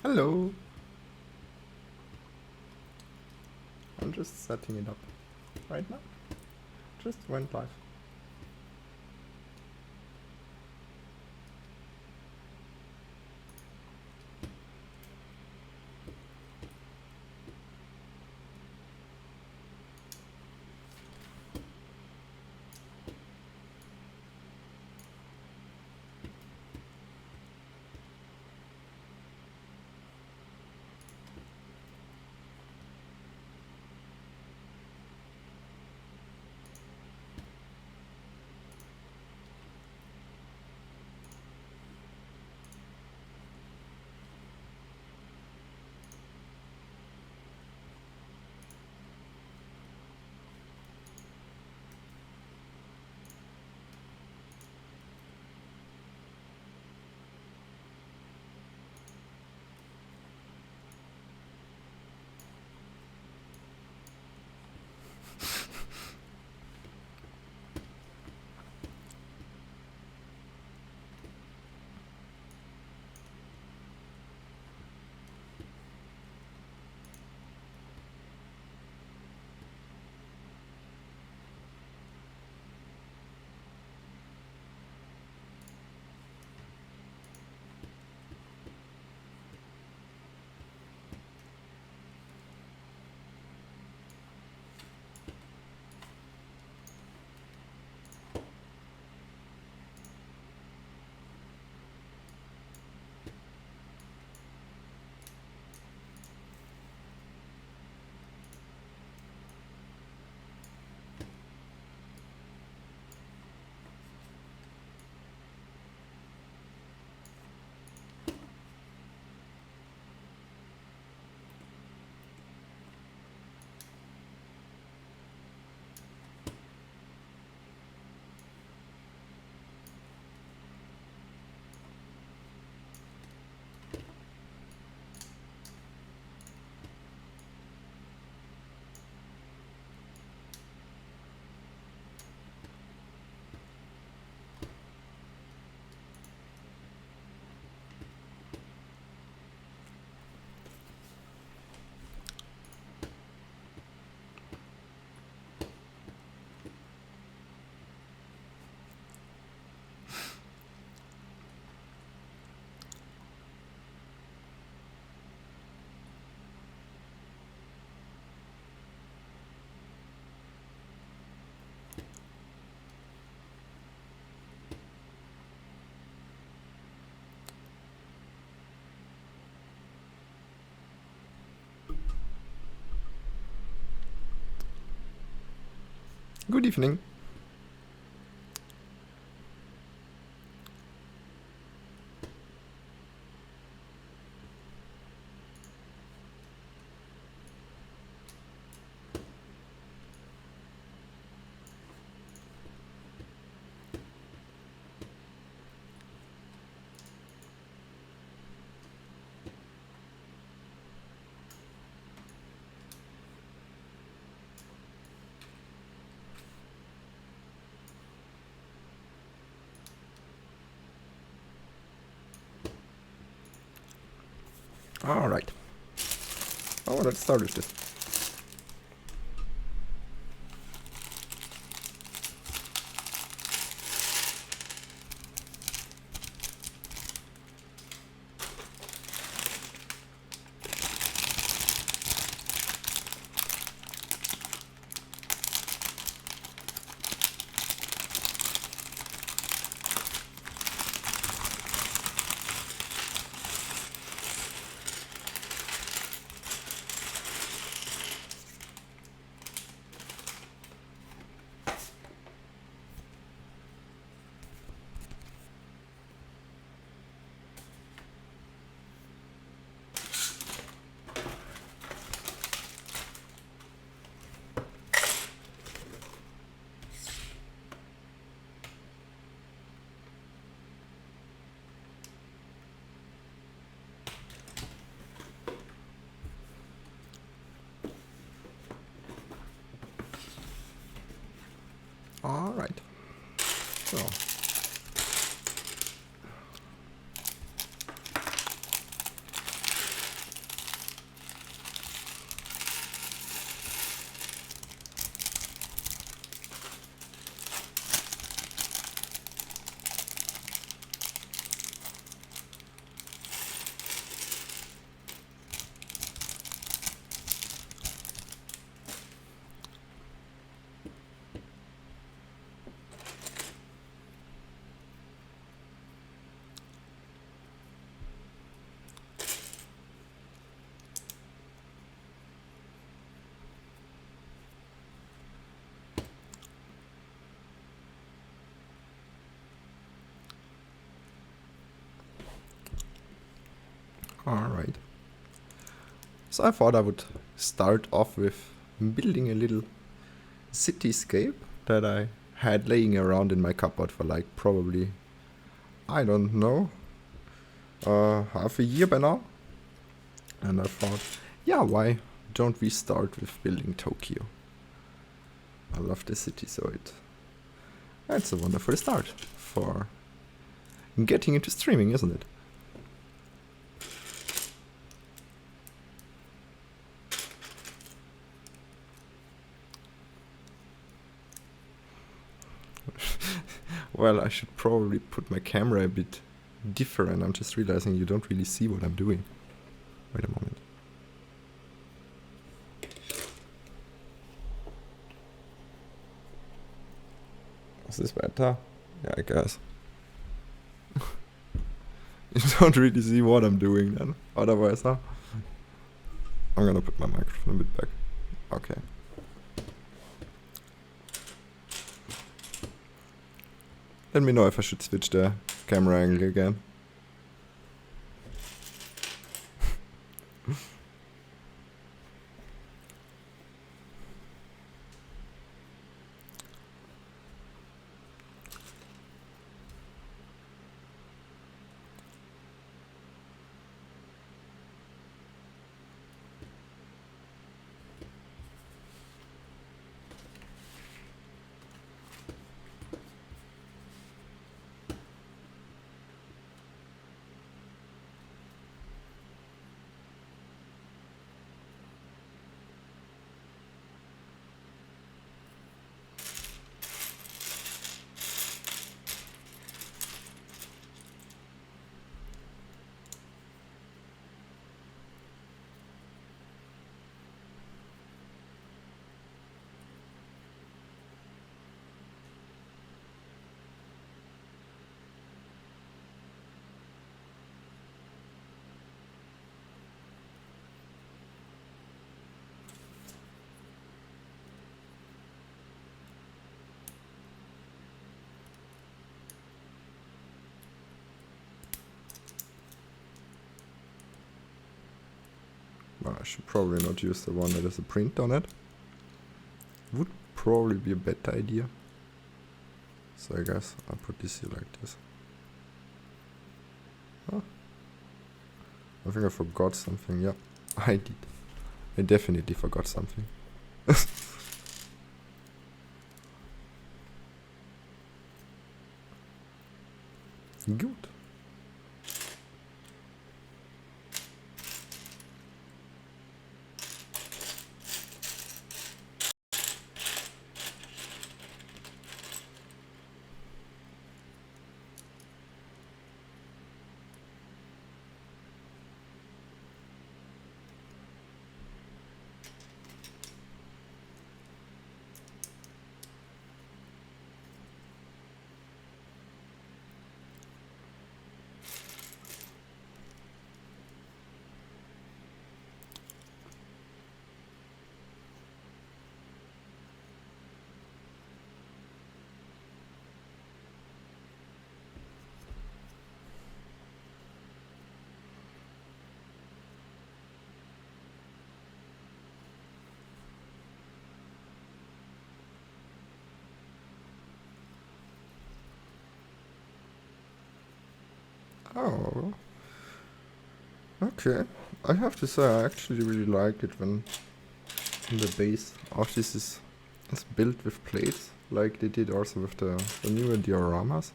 Hello. I'm just setting it up right now. Just went live. Good evening. All right. Oh, let's start with this. All right. So. Alright. So I thought I would start off with building a little cityscape that I had laying around in my cupboard for like probably, I don't know, half a year by now. And I thought, yeah, why don't we start with building Tokyo? I love the city, so it's a wonderful start for getting into streaming, isn't it? Well, I should probably put my camera a bit different. I'm just realizing you don't really see what I'm doing. Wait a moment. Is this better? Yeah, I guess. You don't really see what I'm doing then. Otherwise, huh? I'm gonna put my microphone a bit back. Okay. Let me know if I should switch the camera angle again. Well, I should probably not use the one that has a print on it. Would probably be a better idea. So I guess I'll put this here like this. Oh. I think I forgot something. Yep, I did. I definitely forgot something. Good. Oh. Okay. I have to say I actually really like it when the base of this is built with plates, like they did also with the newer dioramas.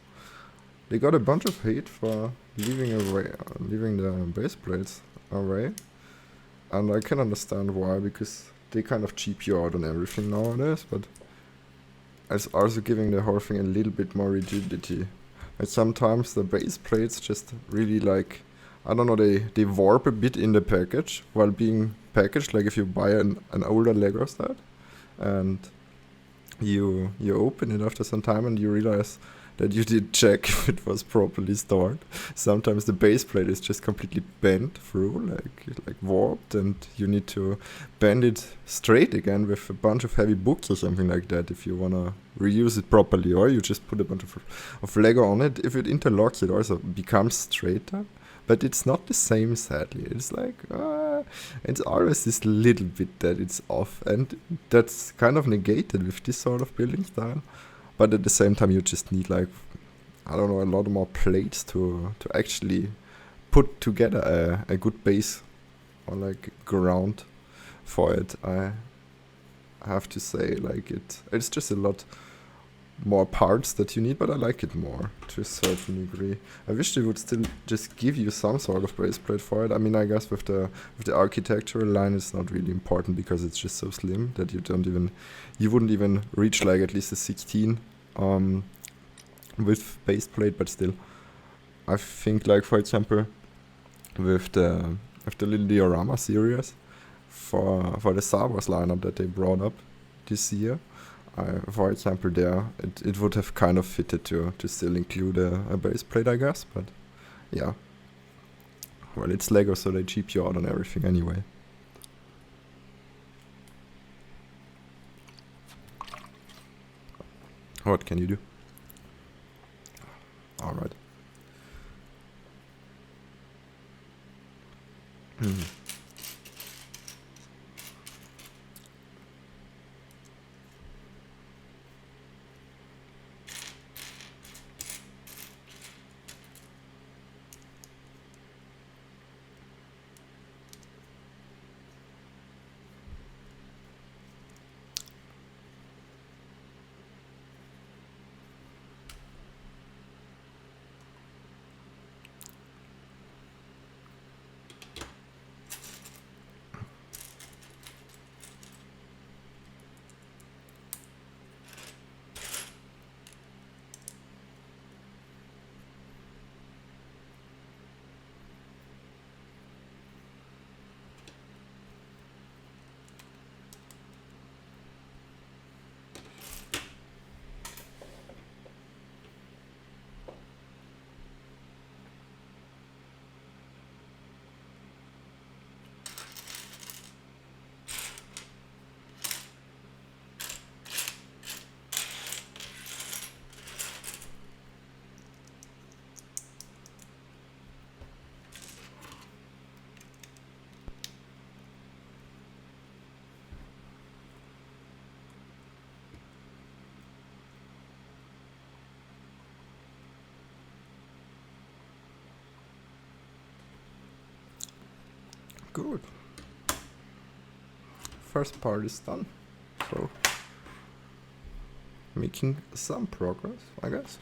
They got a bunch of hate for leaving the base plates away, and I can understand why, because they kind of cheap you out on everything nowadays, but it's also giving the whole thing a little bit more rigidity. And sometimes the base plates just really like, I don't know, they warp a bit in the package while being packaged. Like if you buy an older Lego set and you open it after some time and you realize that you did check if it was properly stored. Sometimes the base plate is just completely bent through, like warped, and you need to bend it straight again with a bunch of heavy books or something like that if you wanna reuse it properly, or you just put a bunch of Lego on it. If it interlocks, it also becomes straighter. but it's not the same, sadly. It's like, it's always this little bit that it's off, and that's kind of negated with this sort of building style. But at the same time, you just need like, I don't know, a lot more plates to actually put together a good base or like ground for it. I have to say, like it's just a lot more parts that you need, but I like it more to a certain degree. I wish they would still just give you some sort of base plate for it. I mean, I guess with the architectural line, it's not really important because it's just so slim that you wouldn't even reach like at least a 16 with base plate. But still, I think like, for example, with the little diorama series for the Star Wars lineup that they brought up this year, for example, there it would have kind of fitted to still include a base plate, I guess. But yeah, well, it's Lego, so they cheap you out on everything anyway. What can you do? All right. Good. First part is done. So, making some progress, I guess.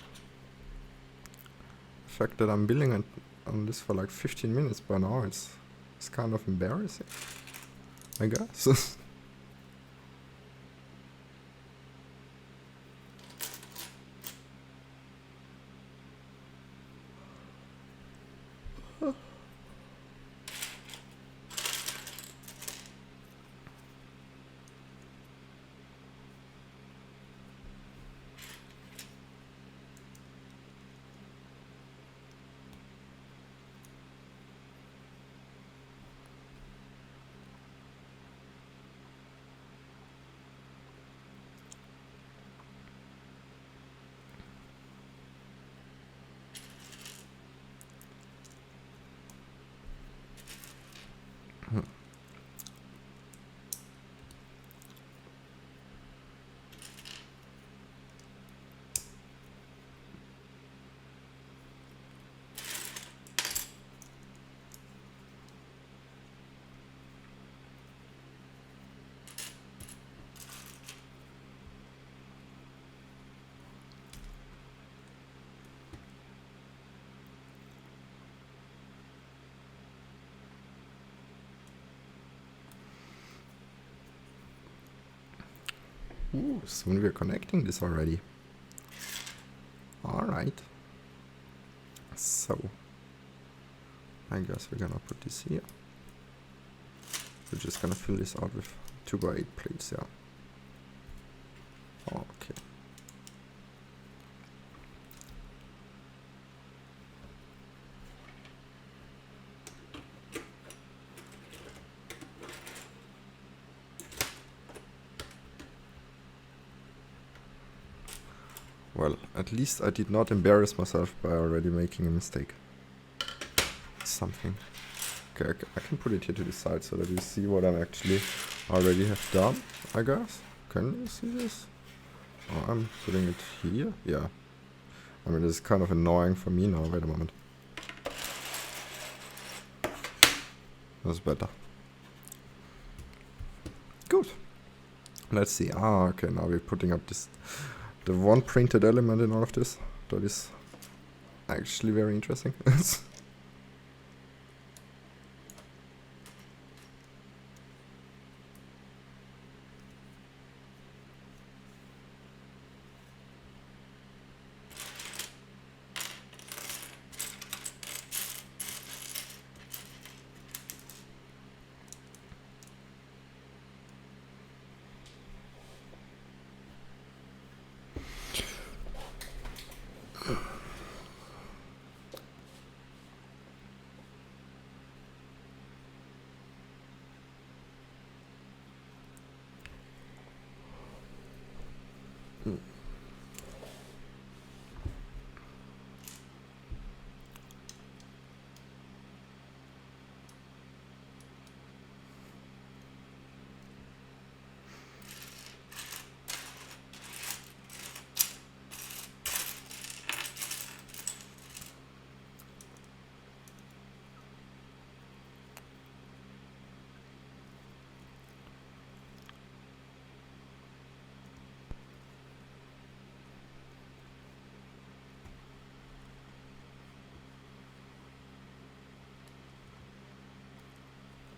The fact that I'm building on this for like 15 minutes by now, it's kind of embarrassing, I guess. Ooh, soon we're connecting this already. Alright. So, I guess we're gonna put this here. We're just gonna fill this out with 2x8 plates, yeah. Okay. Well, at least I did not embarrass myself by already making a mistake. something. Okay, I can put it here to the side so that you see what I'm actually already have done, I guess. Can you see this? Oh, I'm putting it here? Yeah. I mean, it's kind of annoying for me now. Wait a moment. That's better. Good. Let's see. Ah, okay, now we're putting up this, the one printed element in all of this. That is actually very interesting.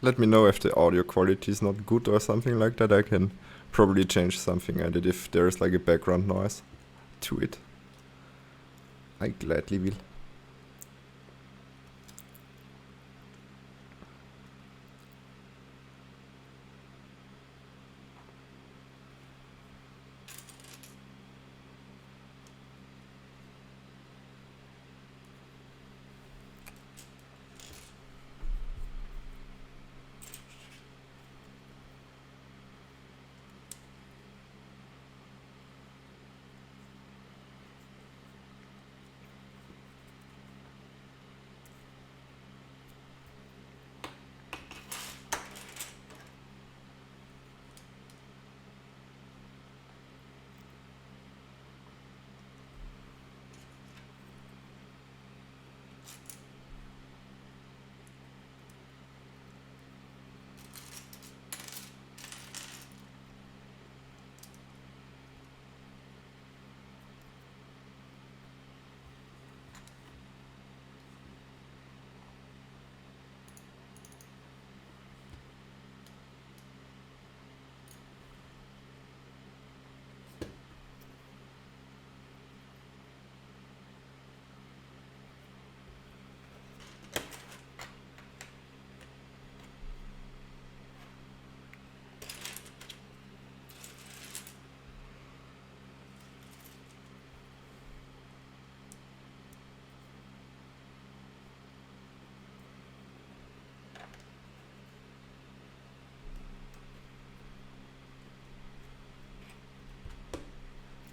Let me know if the audio quality is not good or something like that. I can probably change something at it if there's like a background noise to it. I gladly will.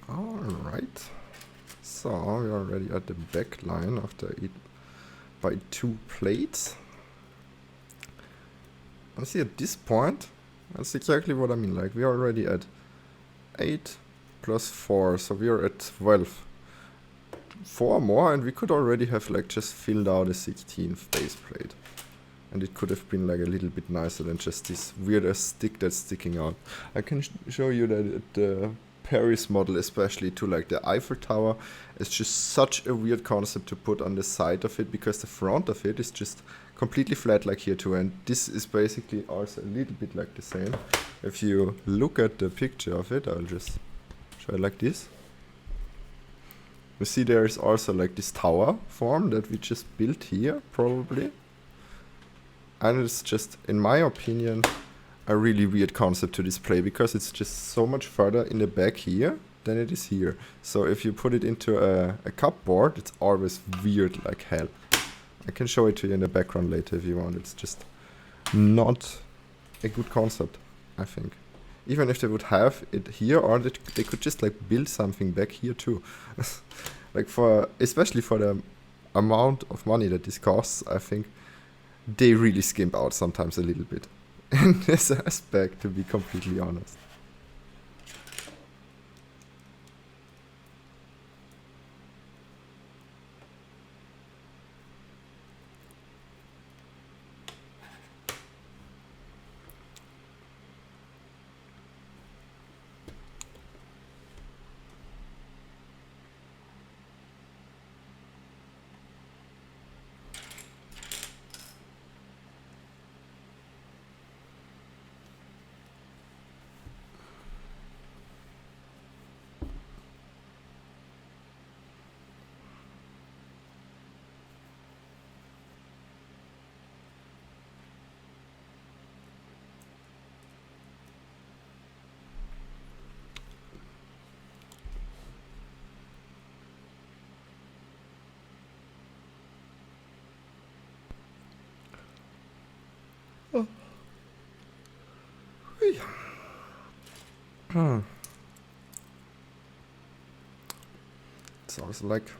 Alright, so we're already at the back line of the 8x2 plates. And see, at this point, that's exactly what I mean, like we're already at 8 plus 4, so we're at 12. 4 more and we could already have like just filled out a 16th base plate. And it could have been like a little bit nicer than just this weird ass stick that's sticking out. I can show you that the Paris model, especially to like the Eiffel Tower, is just such a weird concept to put on the side of it, because the front of it is just completely flat like here too, and this is basically also a little bit like the same. If you look at the picture of it, I'll just show it like this. You see there is also like this tower form that we just built here probably, and it's just, in my opinion, a really weird concept to display, because it's just so much further in the back here than it is here. So if you put it into a cupboard, it's always weird like hell. I can show it to you in the background later if you want. It's just not a good concept, I think. Even if they would have it here, or they could just like build something back here too. Like especially for the amount of money that this costs, I think they really skimp out sometimes a little bit in this aspect, to be completely honest. Oh. It's also like,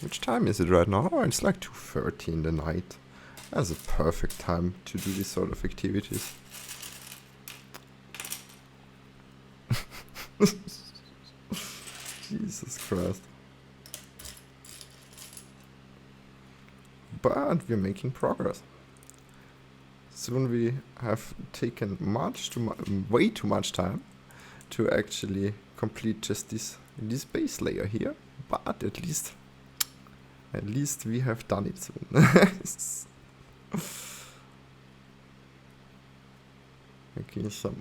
which time is it right now? Oh, it's like 2:30 in the night. That's a perfect time to do this sort of activities. Jesus Christ. But we're making progress. Soon we have taken way too much time to actually complete just this base layer here. But at least we have done it soon. Making some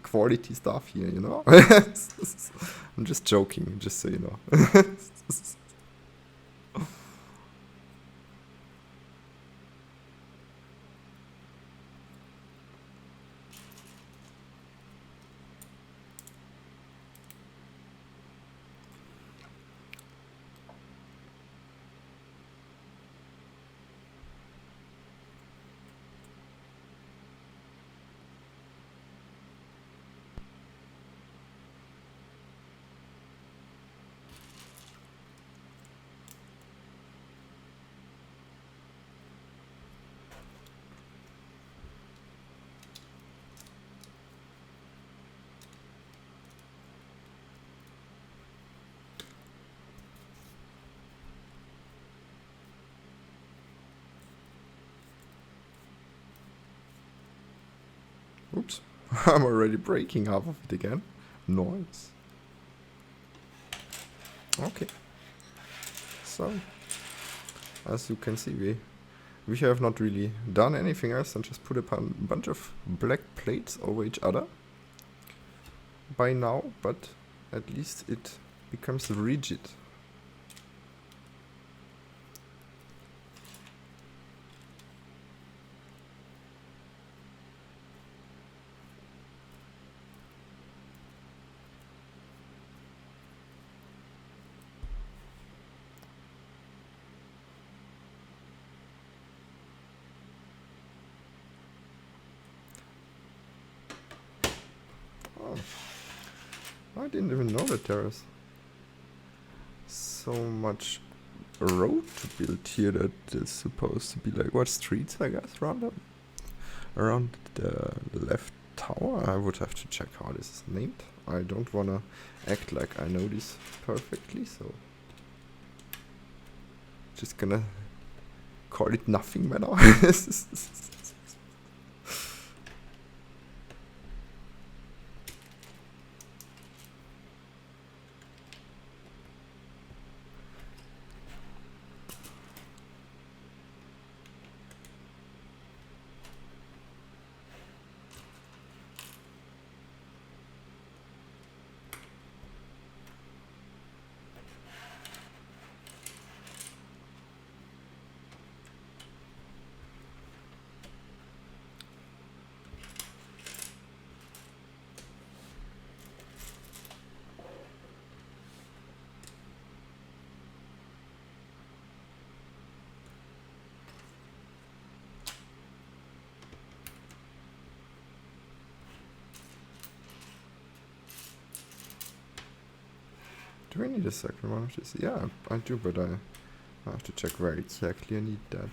quality stuff here, you know. I'm just joking, just so you know. Oops, I'm already breaking half of it again. Nice. Okay. So, as you can see, we have not really done anything else and just put a bunch of black plates over each other by now, but at least it becomes rigid. I didn't even know that there is so much road to build here that is supposed to be like, what, streets, I guess, around the left tower. I would have to check how this is named. I don't wanna act like I know this perfectly, so just gonna call it nothing matter. Do I need a second one of this? Yeah, I do, but I have to check where exactly I need that.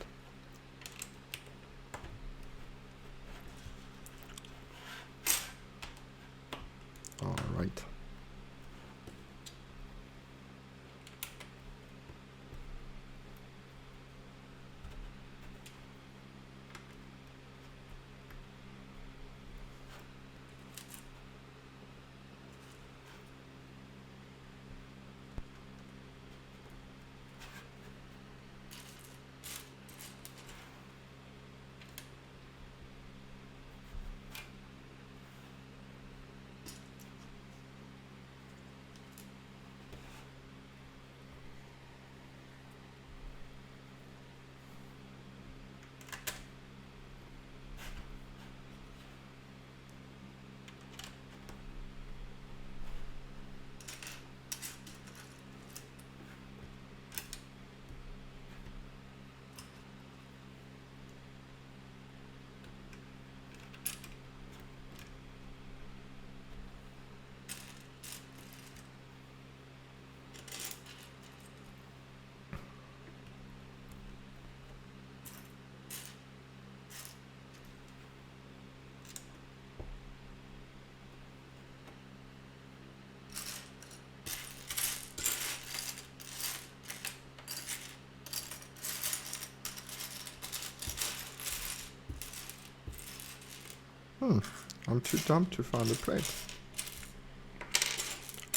I'm too dumb to find a plate.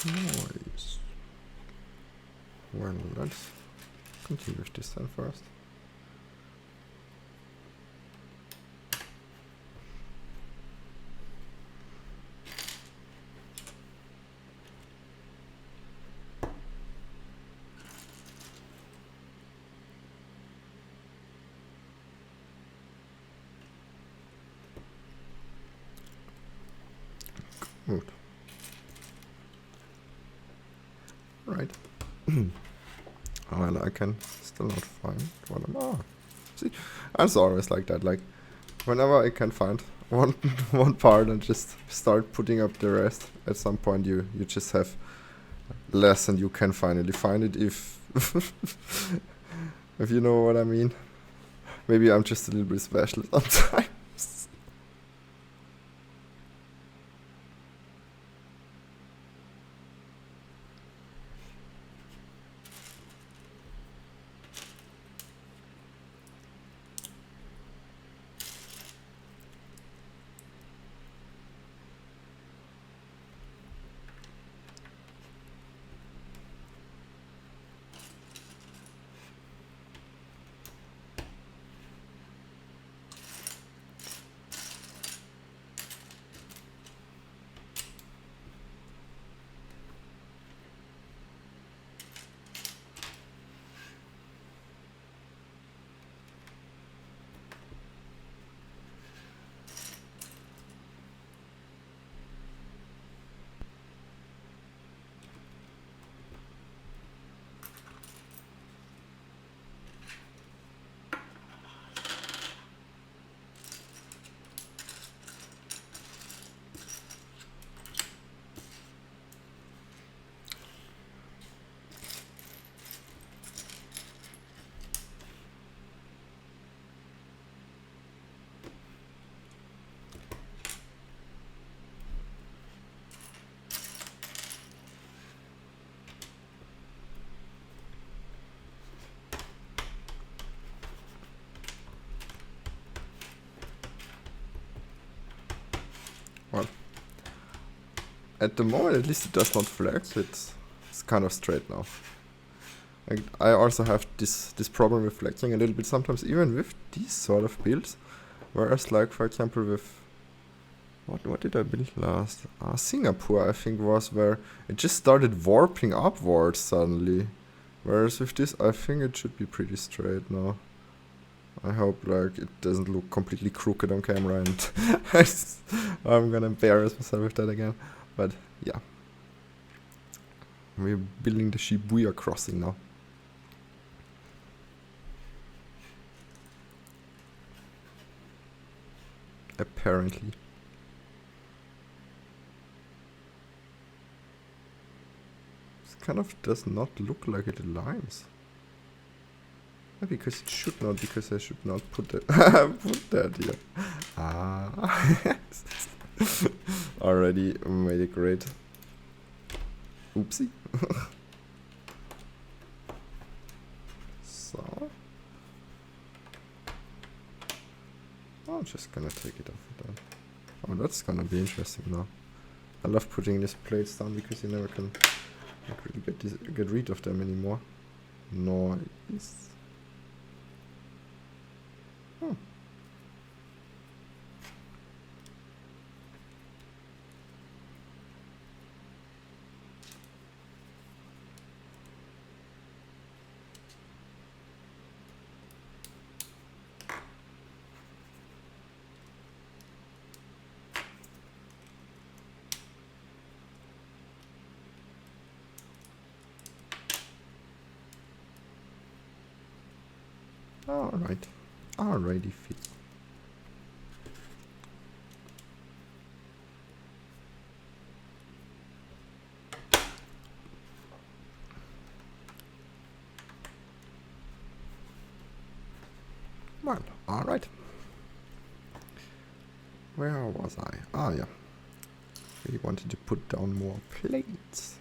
Nice. Well, let's continue with this then first. Good. Right. Well, I can still not find what I'm. See, it's always like that. Like, whenever I can find one one part and just start putting up the rest, at some point you just have less, and you can finally find it if if you know what I mean. Maybe I'm just a little bit special sometimes. Well, at the moment, at least it does not flex. It's kind of straight now. I also have this problem with flexing a little bit sometimes, even with these sort of builds. Whereas, like, for example, with what did I build last? Singapore, I think, was where it just started warping upwards suddenly. Whereas with this, I think it should be pretty straight now. I hope, like, it doesn't look completely crooked on camera, and I'm gonna embarrass myself with that again. But yeah, we're building the Shibuya crossing now. Apparently. This kind of does not look like it aligns. Because it should not, because I should not put that put that here. Already made it great. Oopsie. So I'm just gonna take it off then. Oh, that's gonna be interesting now. I love putting these plates down because you never can like, really get rid of them anymore. Nice. Alright. Alrighty fits. Well, alright. Where was I? Ah, yeah. We wanted to put down more plates.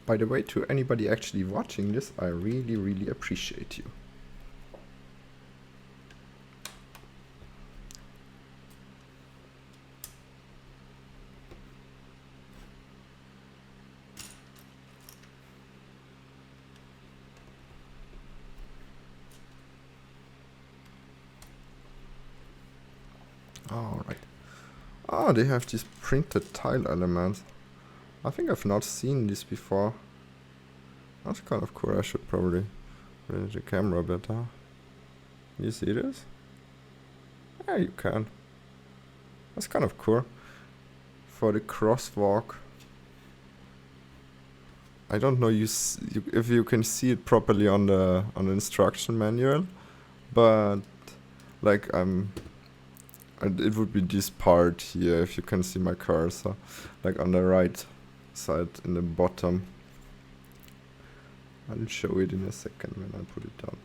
by the way, to anybody actually watching this, I really, really appreciate you. Alright. Ah, they have these printed tile elements. I think I've not seen this before. That's kind of cool. I should probably raise the camera better. You see this? Yeah, you can. That's kind of cool. For the crosswalk. I don't know if you can see it properly on the instruction manual, but like it would be this part here if you can see my cursor, like on the right side in the bottom. I'll show it in a second when I put it down.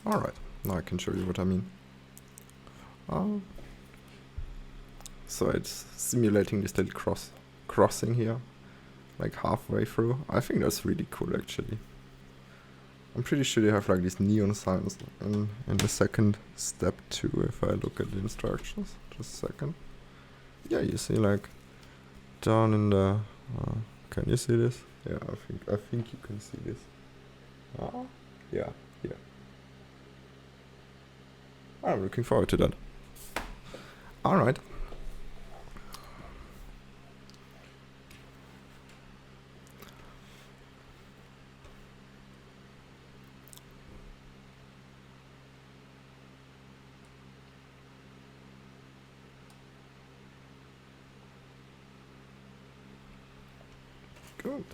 Alright, now I can show you what I mean. So it's simulating this little crossing here, like halfway through. I think that's really cool actually. I'm pretty sure they have like these neon signs in the second step too, if I look at the instructions. Just a second. Yeah, you see like down in the... can you see this? Yeah, I think you can see this. Yeah, yeah. I'm looking forward to that. Alright. Good.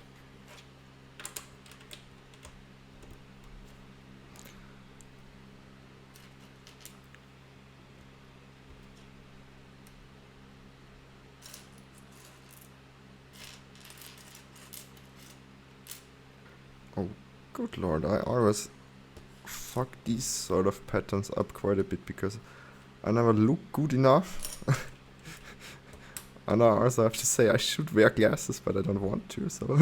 Oh, good lord, I always fuck these sort of patterns up quite a bit because I never look good enough. And I also have to say I should wear glasses, but I don't want to, so...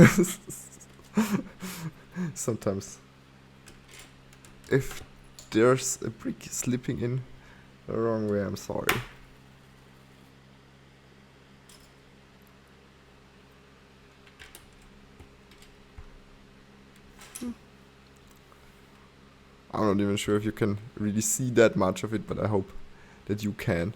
Sometimes... If there's a brick slipping in the wrong way, I'm sorry. I'm not even sure if you can really see that much of it, but I hope that you can.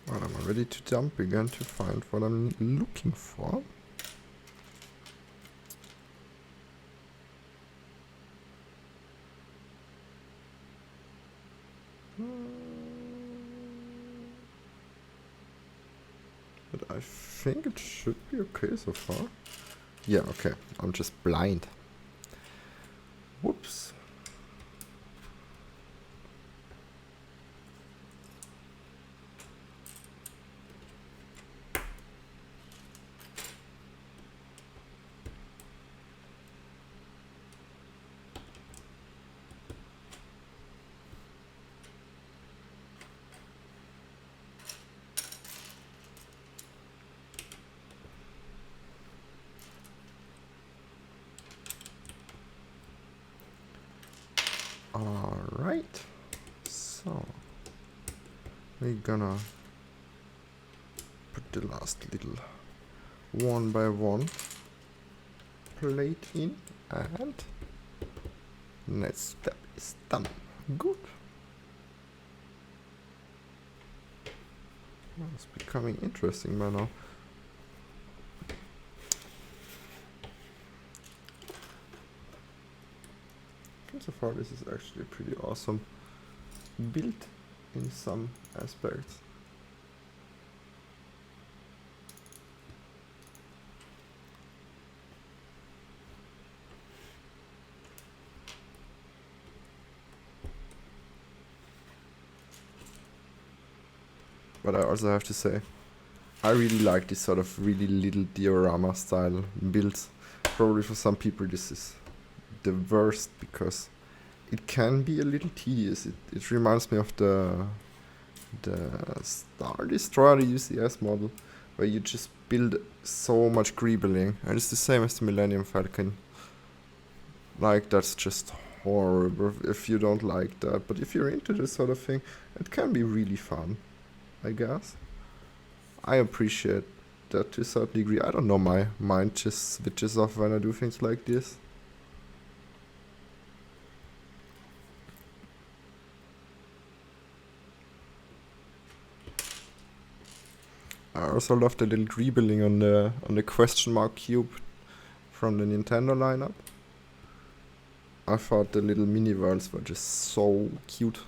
Well, I'm ready to jump again to find what I'm looking for. But I think it should be okay so far. Yeah, okay. I'm just blind. Whoops. I'm gonna put the last little one by one plate in, and next step is done. Good. Well, it's becoming interesting by now. So far this is actually pretty awesome build in some aspects. But I also have to say, I really like this sort of really little diorama style builds. Probably for some people this is the worst because it can be a little tedious. It reminds me of the Star Destroyer, the UCS model, where you just build so much greebling, and it's the same as the Millennium Falcon. Like, that's just horrible if you don't like that, but if you're into this sort of thing, it can be really fun, I guess. I appreciate that to a certain degree. I don't know, my mind just switches off when I do things like this. I also love the little greebling on the question mark cube from the Nintendo lineup. I thought the little mini worlds were just so cute.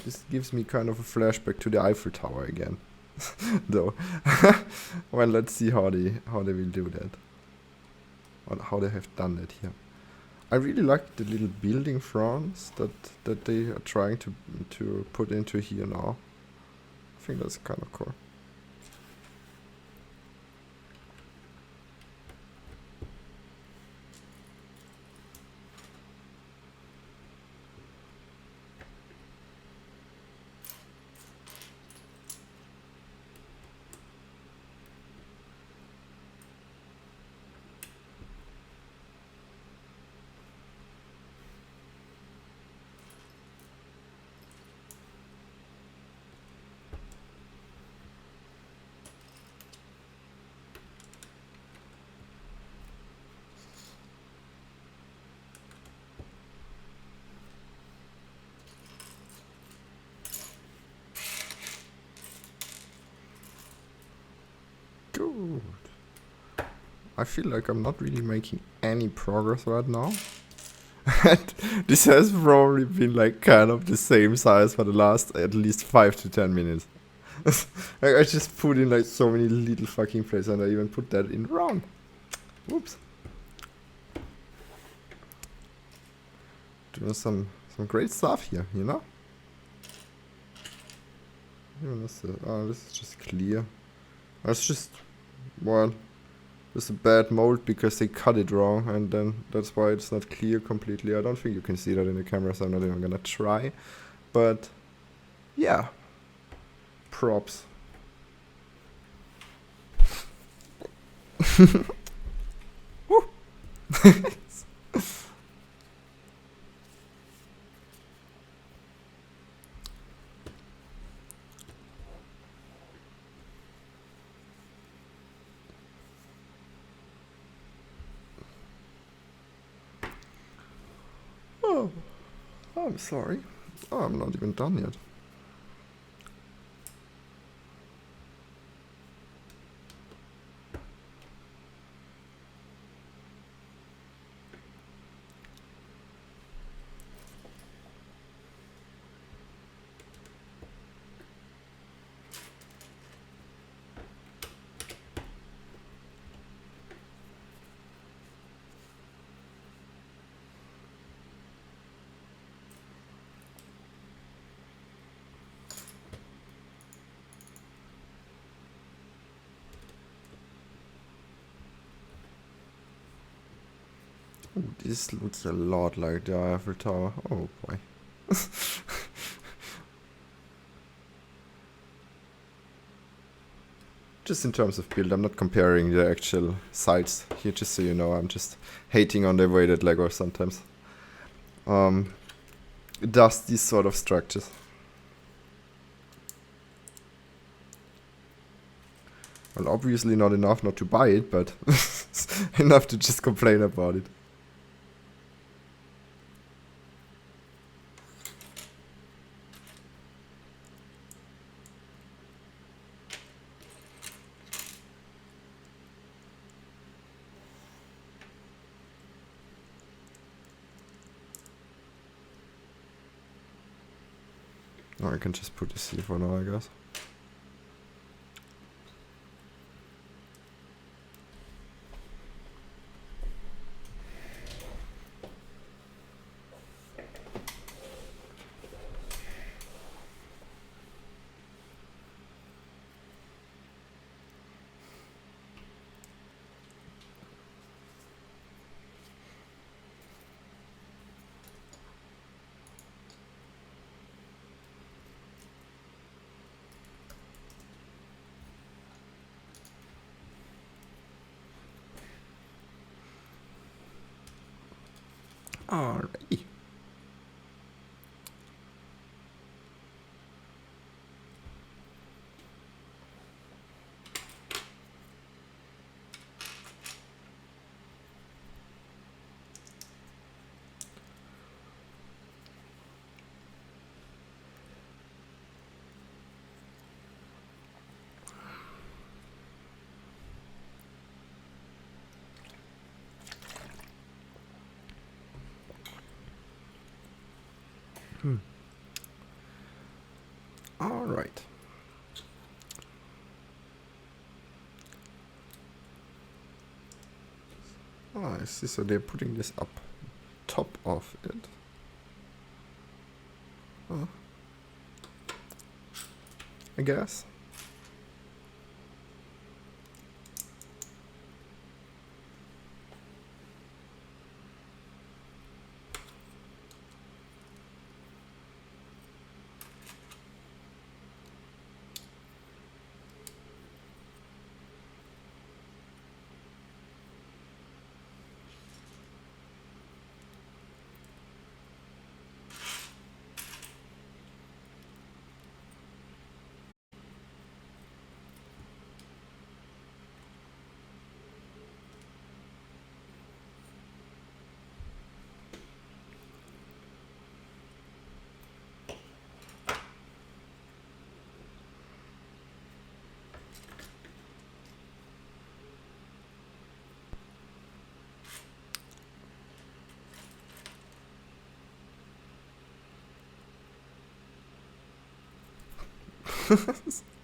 This gives me kind of a flashback to the Eiffel Tower again, though. Well, let's see how they will do that, or how they have done that here. I really like the little building fronts that they are trying to put into here now. I think that's kind of cool. Good. I feel like I'm not really making any progress right now. And this has probably been like kind of the same size for the last at least 5 to 10 minutes. Like, I just put in like so many little fucking places, and I even put that in wrong. Whoops. Doing some great stuff here, you know? Oh, this is just clear. That's just, well, it's a bad mold because they cut it wrong, and then that's why it's not clear completely. I don't think you can see that in the camera, so I'm not even gonna try. But yeah, props. Woo. Oh, I'm sorry. Oh, I'm not even done yet. Ooh, this looks a lot like the Eiffel Tower. Oh boy. Just in terms of build, I'm not comparing the actual sites here, just so you know. I'm just hating on the way that Lego sometimes does these sort of structures. Well, obviously not enough not to buy it, but enough to just complain about it. Or I can just put this here for now, I guess. Alrighty. Alright. Oh, I see. So they're putting this up top of it. Oh. I guess.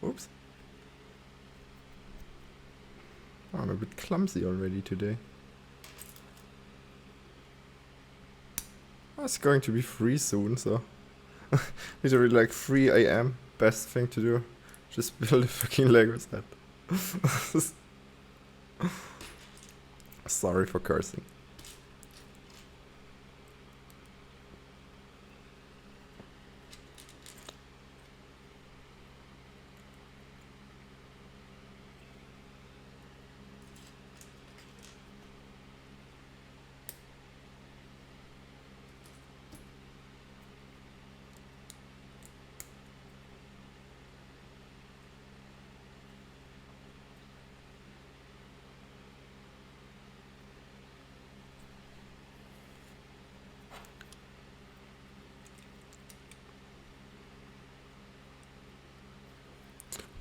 Oops. I'm a bit clumsy already today. It's going to be free soon, so literally like 3 AM. Best thing to do. Just build a fucking Lego set. Sorry for cursing.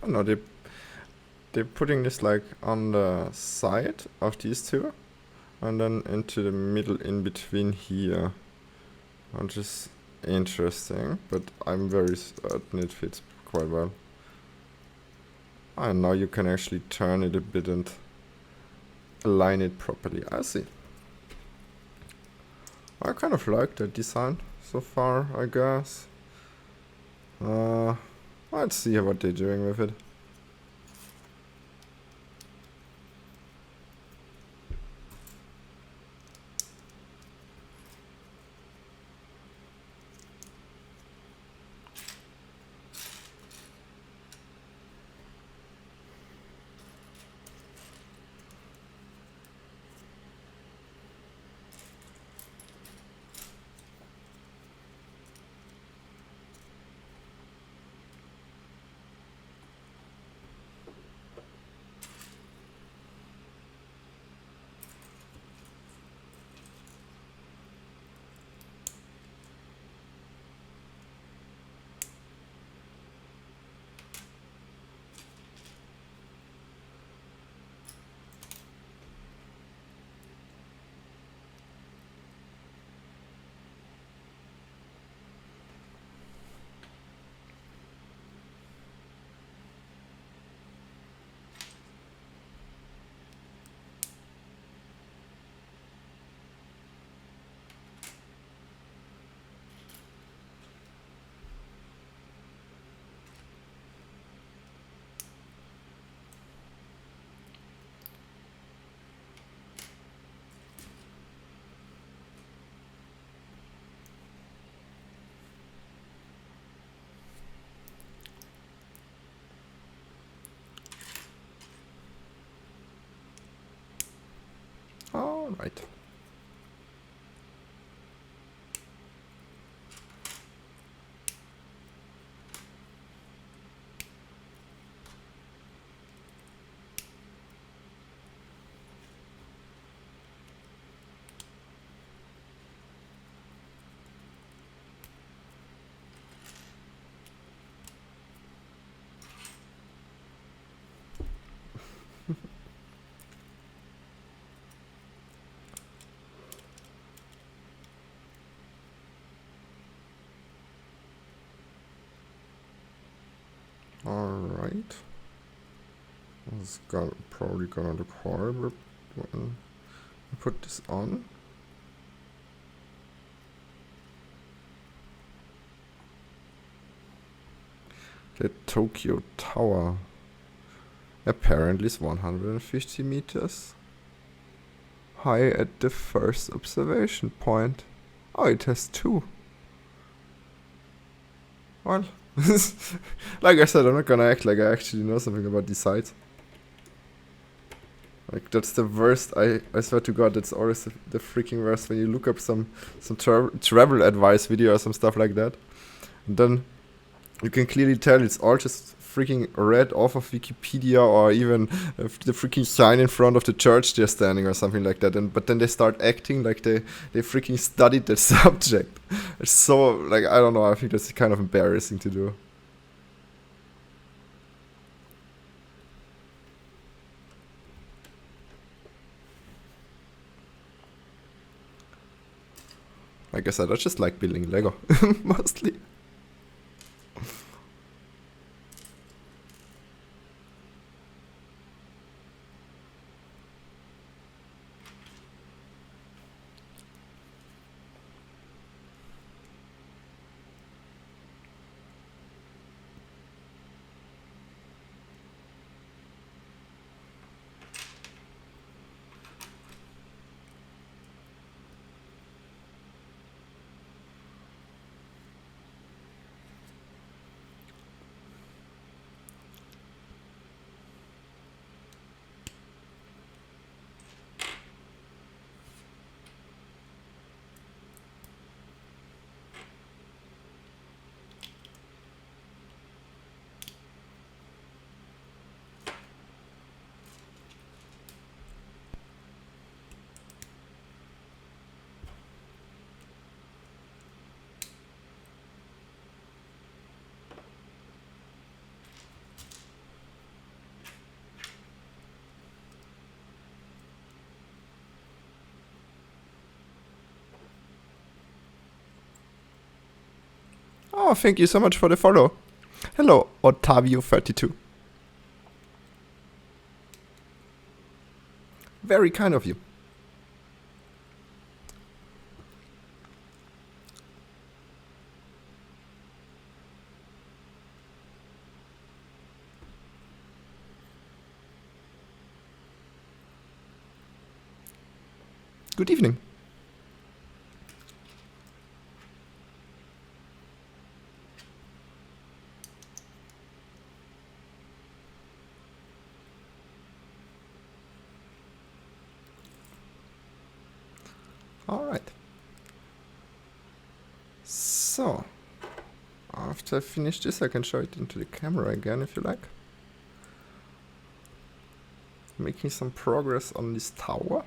Oh no, they're putting this like on the side of these two, and then into the middle in between here, which is interesting, but I'm very certain it fits quite well. And now you can actually turn it a bit and align it properly. I see. I kind of like that design so far, I guess. Let's see what they're doing with it. Alright. Alright. It's probably gonna look horrible when I put this on. The Tokyo Tower apparently is 150 meters high at the first observation point. Oh, it has 2. Well, like I said, I'm not gonna act like I actually know something about these sites. Like, that's the worst. I swear to God, that's always the freaking worst when you look up some travel advice video or some stuff like that. And then you can clearly tell it's all just freaking read off of Wikipedia or even the freaking sign in front of the church they're standing or something like that. But then they start acting like they freaking studied the subject. It's so, like, I don't know, I think that's kind of embarrassing to do. Like I said, I just like building Lego, mostly. Oh, thank you so much for the follow. Hello, Otavio32. Very kind of you. Good evening. Alright. So, after I finish this, I can show it into the camera again if you like. Making some progress on this tower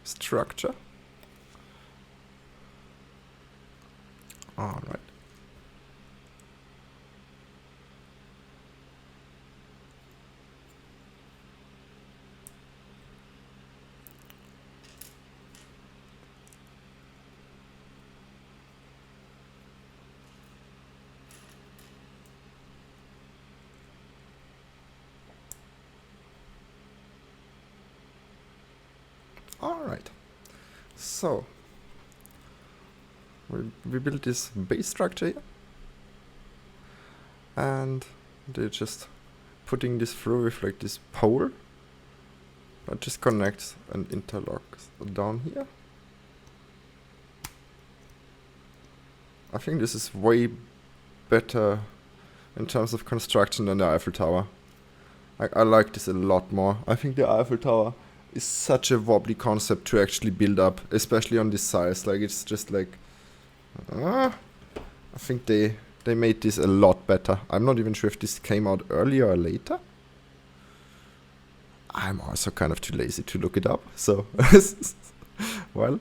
structure. Alright. Alright, so we built this base structure here, and they're just putting this through with like this pole that just connects and interlocks down here. I think this is way better in terms of construction than the Eiffel Tower. I like this a lot more. I think the Eiffel Tower is such a wobbly concept to actually build up, especially on this size. Like, it's just like, I think they made this a lot better. I'm not even sure if this came out earlier or later. I'm also kind of too lazy to look it up, so well,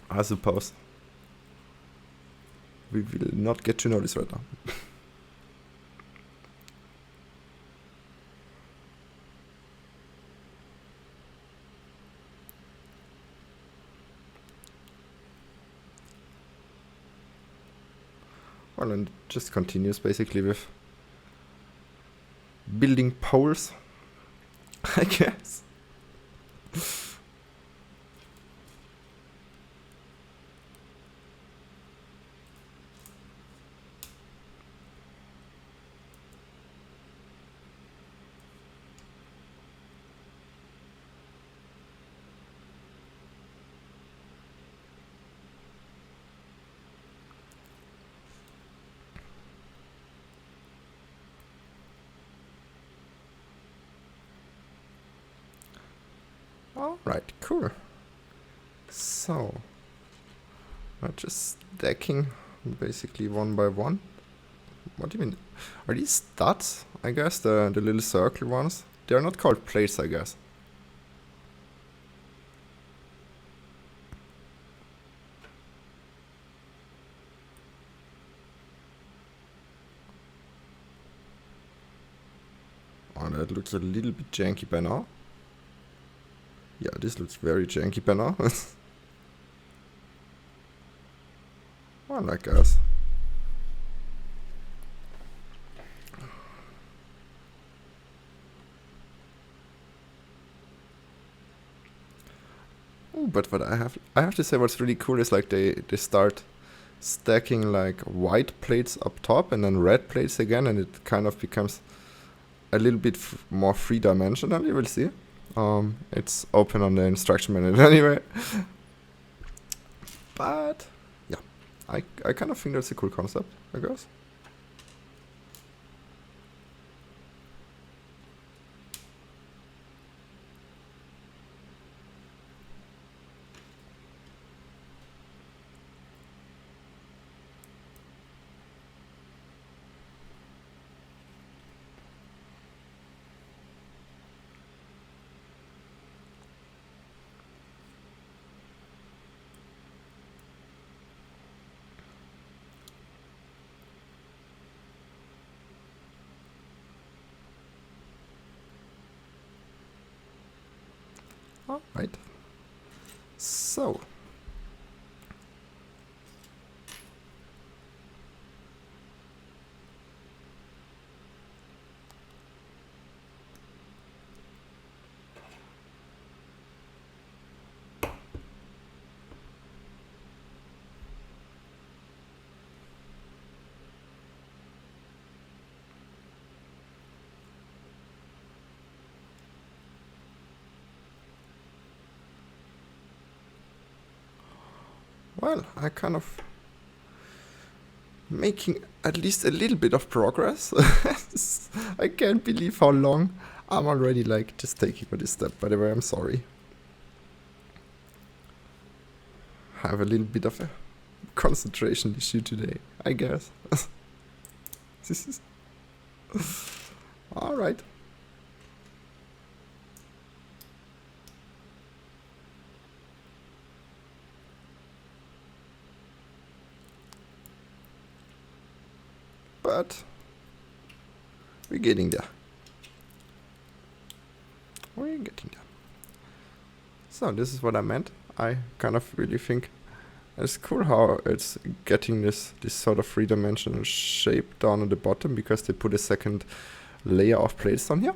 I suppose we will not get to know this right now. Well, and it just continues basically with building poles, I guess. Alright, cool. So, I'm just stacking basically one by one. What do you mean? Are these studs? I guess the little circle ones. They are not called plates, I guess. Oh, that looks a little bit janky by now. Yeah, this looks very janky by now. Well, I guess. Ooh, but what I have to say, what's really cool is like they start stacking like white plates up top and then red plates again, and it kind of becomes a little bit more three-dimensional. You will see. It's open on the instruction manual anyway. But yeah, I kind of think that's a cool concept, I guess. Alright. So. Well, I kind of making at least a little bit of progress. I can't believe how long I'm already like just taking this step. By the way, I'm sorry. I have a little bit of a concentration issue today, I guess. This is all right. But we're getting there. We're getting there. So this is what I meant. I kind of really think it's cool how it's getting this sort of three-dimensional shape down at the bottom, because they put a second layer of plates on here.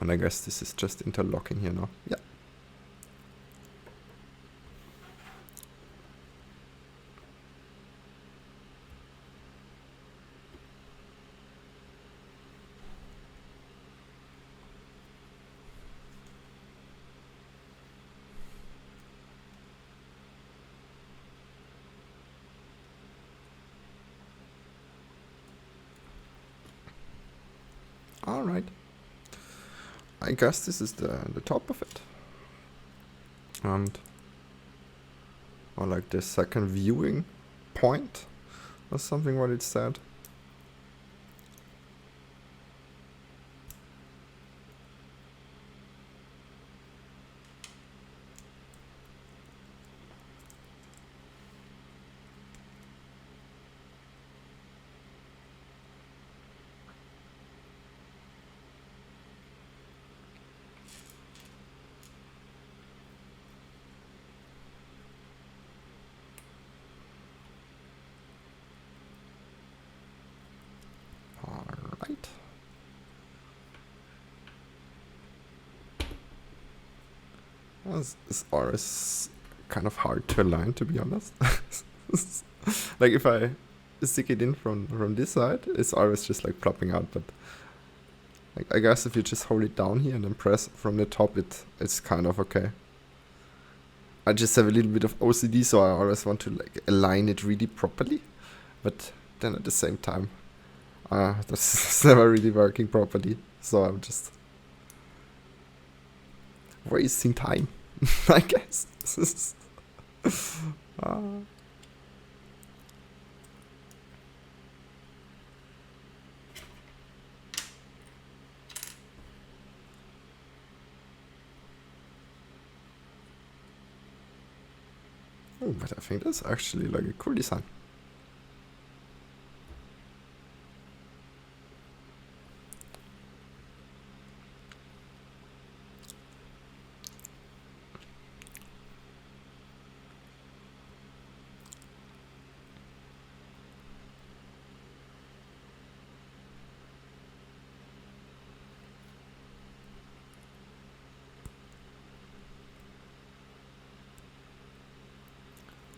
And I guess this is just interlocking here now. Yeah. All right. I guess this is the top of it. And or like the second viewing point or something what it said. Alright. It's always kind of hard to align, to be honest. Like if I stick it in from this side, it's always just like plopping out. But like I guess if you just hold it down here and then press from the top, it's kind of okay. I just have a little bit of OCD, so I always want to like align it really properly. But then at the same time, that's never really working properly. So I'm just wasting time, I guess. Oh, but I think that's actually like a cool design.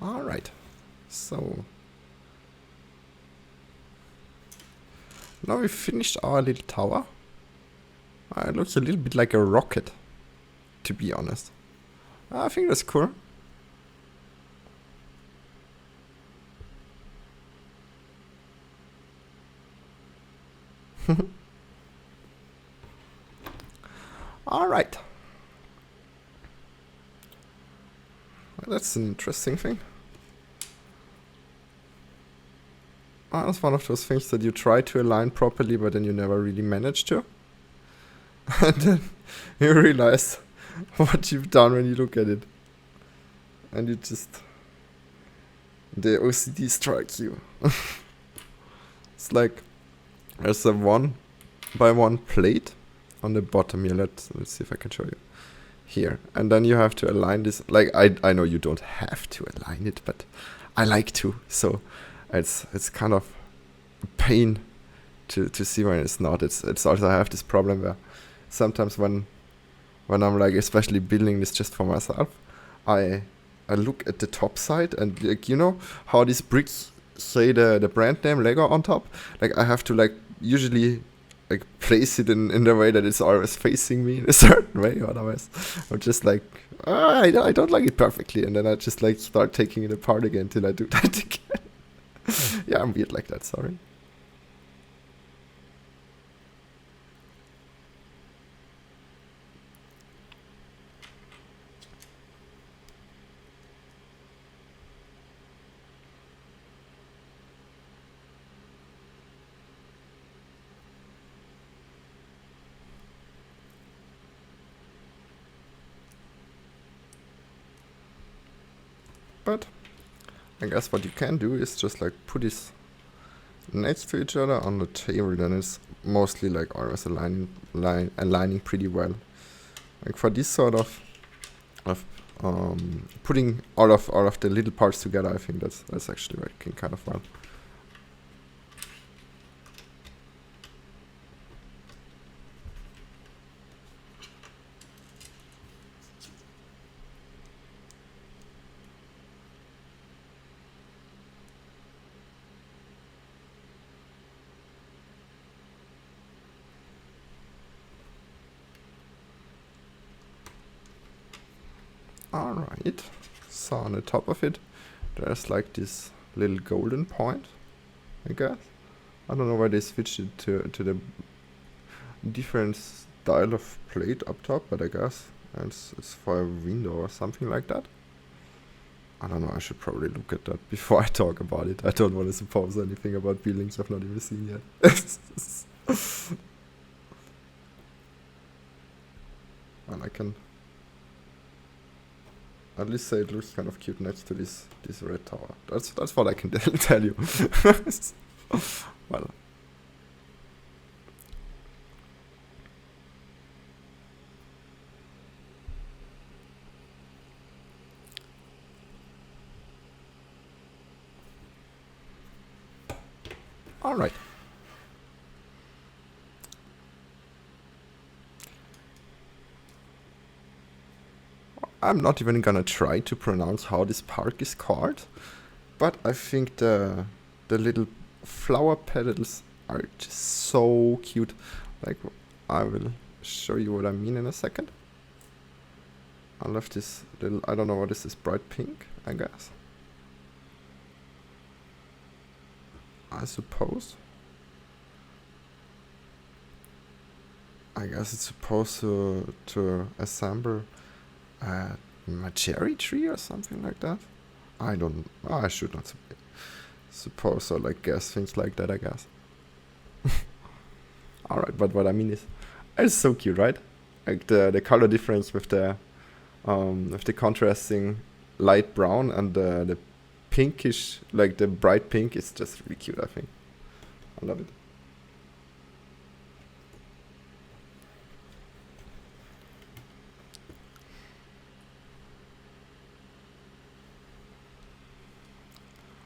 Alright, so now we've finished our little tower. It looks a little bit like a rocket, to be honest. I think that's cool. Alright. That's an interesting thing. That's one of those things that you try to align properly, but then you never really manage to. And then you realize what you've done when you look at it. And you just... the OCD strikes you. It's like there's a 1x1 plate on the bottom here. Let's see if I can show you. Here. And then you have to align this. Like, I know you don't have to align it, but I like to. So it's kind of a pain to see when it's not. It's also I have this problem where sometimes when I'm like especially building this just for myself, I look at the top side and like, you know how these bricks say the brand name Lego on top? Like I have to like usually like place it in the way that it's always facing me in a certain way, otherwise I'm just like I don't like it perfectly, and then I just like start taking it apart again till I do that again. Yeah, I'm weird like that, sorry. But I guess what you can do is just like put this next to each other on the table, then it's mostly like always aligning pretty well. Like for this sort of putting all of the little parts together, I think that's actually working kind of well. Alright, so on the top of it, there's like this little golden point, I guess. I don't know why they switched it to the different style of plate up top, but I guess it's for a window or something like that. I don't know, I should probably look at that before I talk about it. I don't want to suppose anything about buildings I've not even seen yet. And I can at least say it looks kind of cute next to this red tower. That's what I can tell you. Well. All right. I'm not even gonna try to pronounce how this park is called, but I think the little flower petals are just so cute. Like, I will show you what I mean in a second. I love this little, I don't know what is this, bright pink, I guess. I suppose. I guess it's supposed to assemble a cherry tree or something like that. I should not suppose so, like guess things like that, I guess. Alright, but what I mean is, it's so cute, right? Like the color difference with the contrasting light brown and the pinkish, like the bright pink, is just really cute, I think. I love it.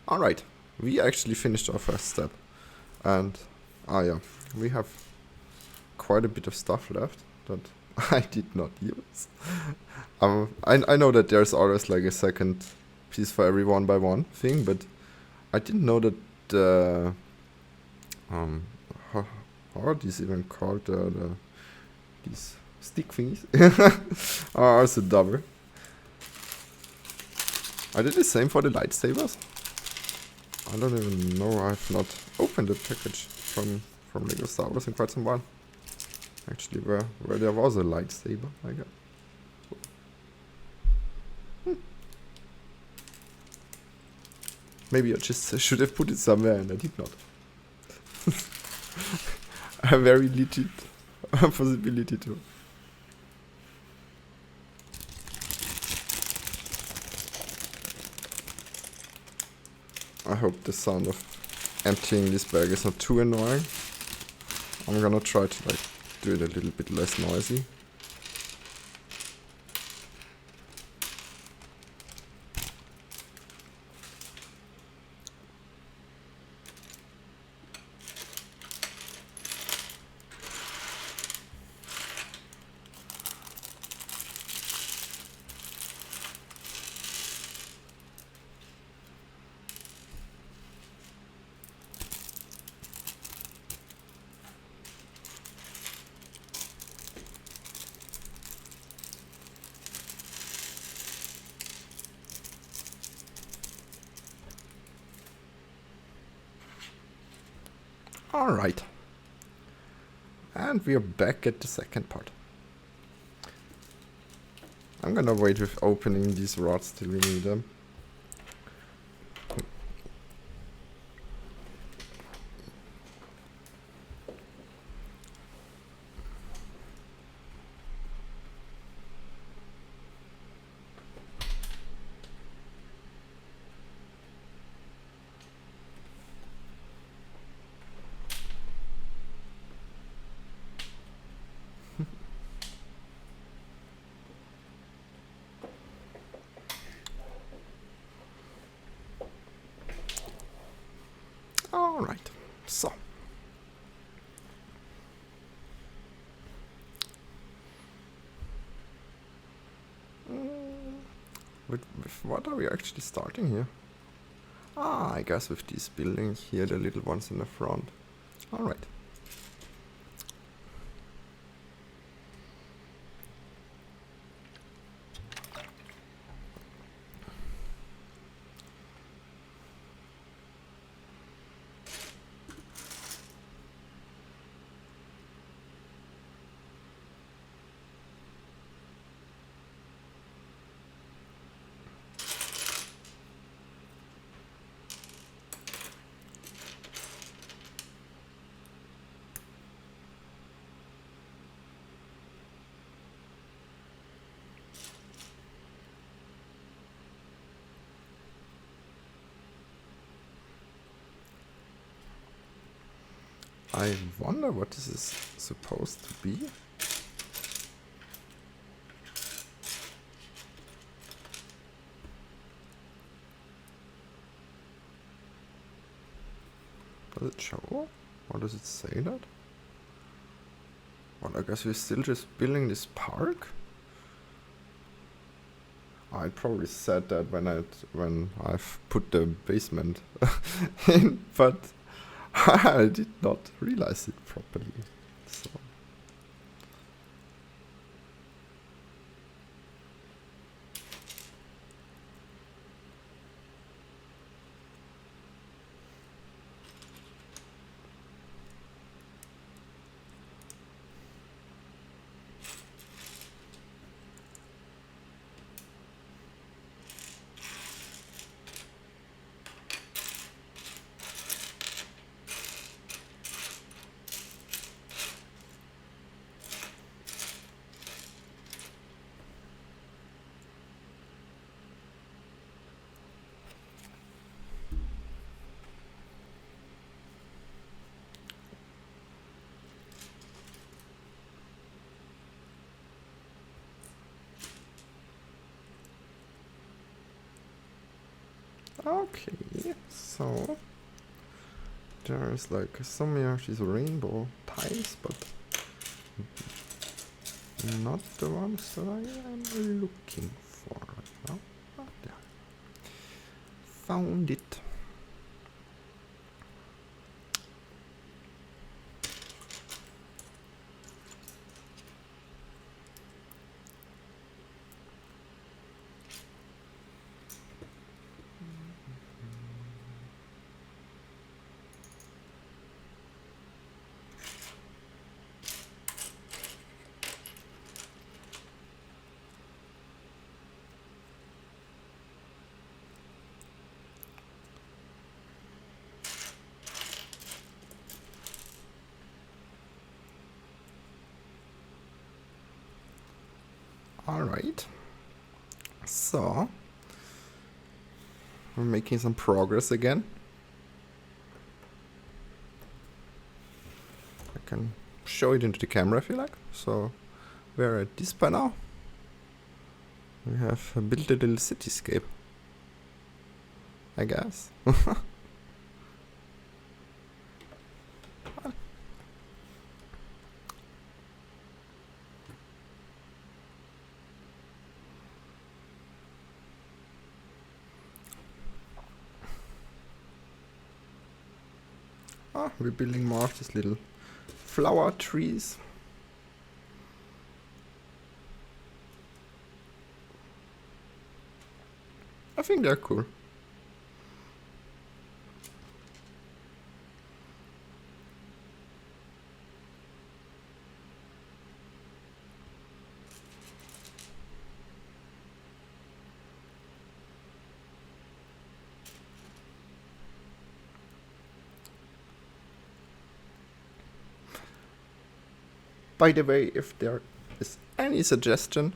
Alright, we actually finished our first step. And, yeah, we have quite a bit of stuff left that I did not use. I know that there's always like a second piece for every 1x1 thing, but I didn't know that the how are these even called, these stick thingies are also double. I did the same for the lightsabers. I don't even know, I've not opened the package from Lego Star Wars in quite some while. Actually, where there was a lightsaber, I guess. Maybe I just should have put it somewhere and I did not. A very legit possibility too. I hope the sound of emptying this bag is not too annoying. I'm gonna try to like do it a little bit less noisy. Alright. And we are back at the second part. I'm gonna wait with opening these rods till we need them. Alright, so. With what are we actually starting here? Ah, I guess with these buildings here, the little ones in the front. Alright. I wonder what this is supposed to be. Does it show? Or does it say that? Well, I guess we're still just building this park. I probably said that when I've put the basement in, but I did not realize it properly. So. Okay, so there's like some of these rainbow tiles, but not the ones that I am looking for right now. Oh, there. Found it. Alright, so we're making some progress again. I can show it into the camera if you like. So we're at this by now. We have built a little cityscape, I guess. We're building more of these little flower trees. I think they're cool. By the way, if there is any suggestion,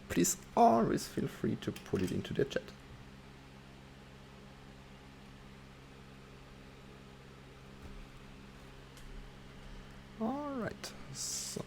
please always feel free to put it into the chat. Alright, so.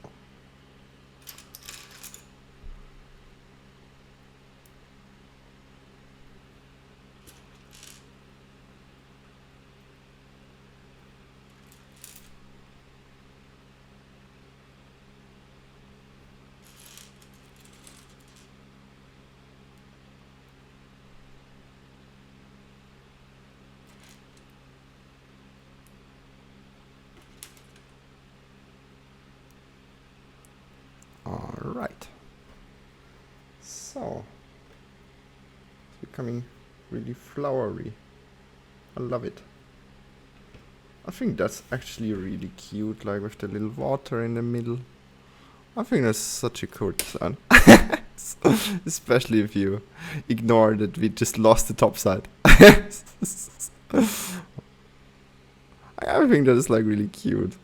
Alright, so it's becoming really flowery. I love it. I think that's actually really cute, like with the little water in the middle. I think that's such a cool design. Especially if you ignore that we just lost the top side. I think that is like really cute.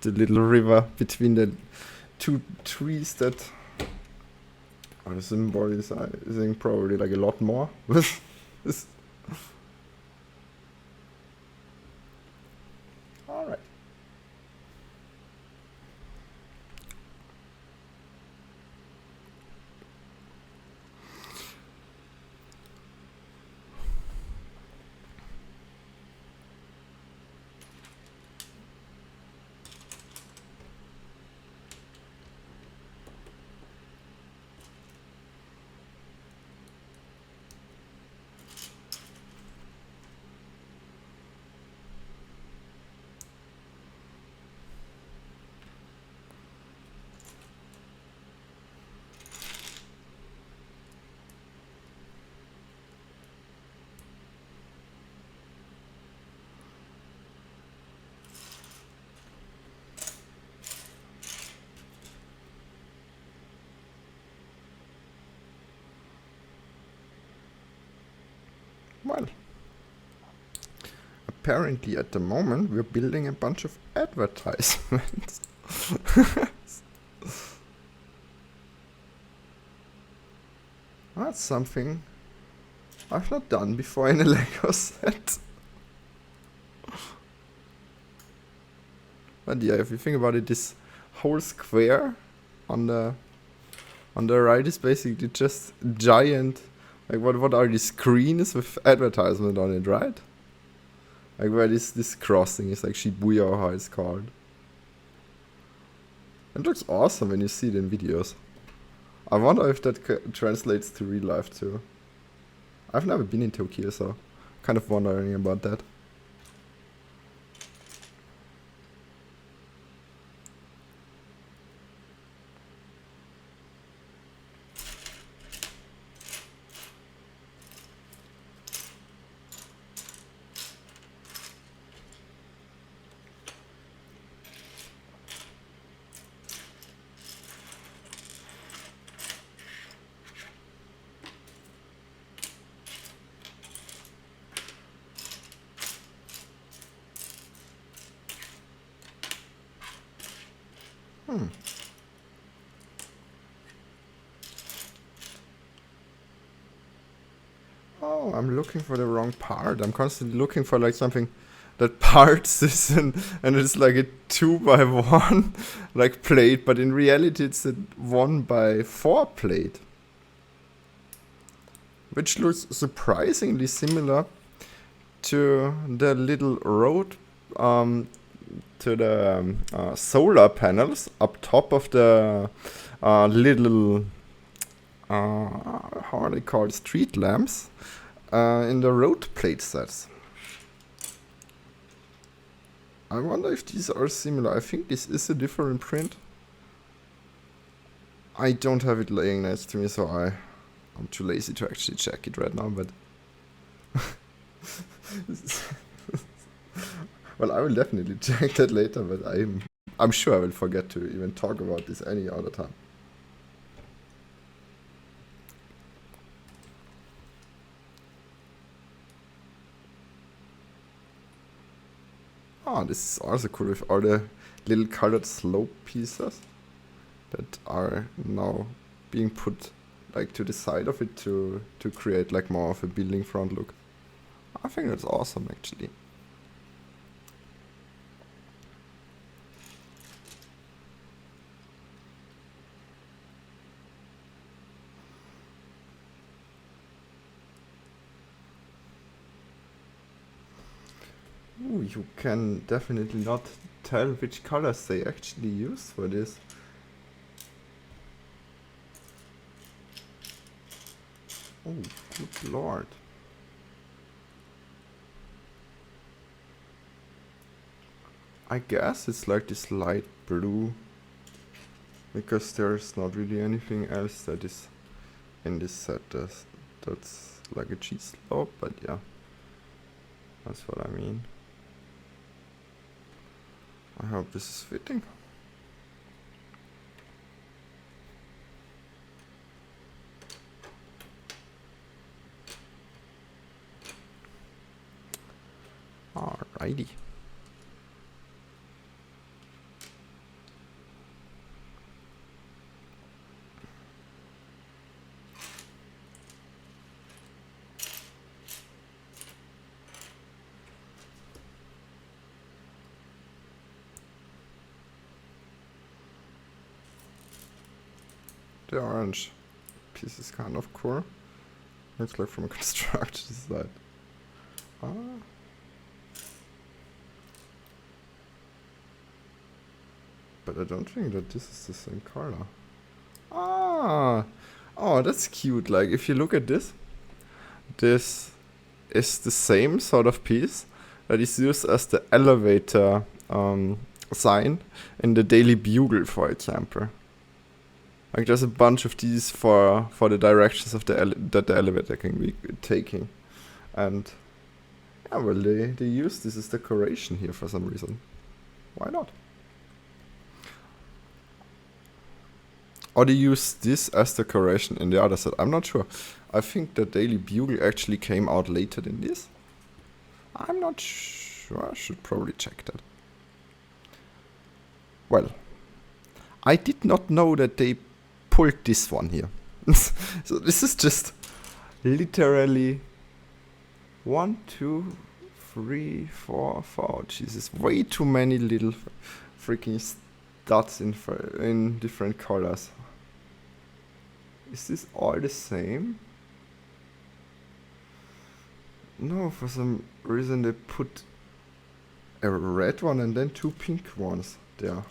The little river between the two trees that are symbolizing probably like a lot more. Alright. Well, apparently at the moment we're building a bunch of advertisements. That's something I've not done before in a Lego set. But yeah, if you think about it, this whole square on the right is basically just giant, like what are these screens with advertisement on it, right? Like where this crossing is, like Shibuya or how it's called. It looks awesome when you see it in videos. I wonder if that translates to real life too. I've never been in Tokyo, so kind of wondering about that. Oh, I'm looking for the wrong part. I'm constantly looking for like something that parts this and it's like a 2x1 like plate, but in reality it's a 1x4 plate. Which looks surprisingly similar to the little road to the solar panels up top of the little how are they called, street lamps in the road plate sets. I wonder if these are similar. I think this is a different print. I don't have it laying next to me, so I'm too lazy to actually check it right now, but well, I will definitely check that later, but I'm sure I will forget to even talk about this any other time. Oh, this is also cool with all the little colored slope pieces that are now being put like to the side of it to create like more of a building front look. I think that's awesome actually. Ooh, you can definitely not tell which colors they actually use for this. Oh, good lord. I guess it's like this light blue, because there's not really anything else that is in this set that's like a cheese slope, but yeah, that's what I mean. I hope this is fitting. Alrighty. The orange piece is kind of cool. Looks like from a construction side. But I don't think that this is the same color. Oh, that's cute. Like, if you look at this, this is the same sort of piece that is used as the elevator sign in the Daily Bugle, for example. Like, there's a bunch of these for the directions of that the elevator can be taking. And, yeah, well, they use this as decoration here for some reason. Why not? Or they use this as decoration in the other set. I'm not sure. I think the Daily Bugle actually came out later than this. I'm not sure. I should probably check that. Well, I did not know that they pulled this one here. So this is just literally 1, 2, 3, 4, 4. Jesus, way too many little freaking dots in different colors. Is this all the same? No, for some reason they put a red one and then 2 pink ones there.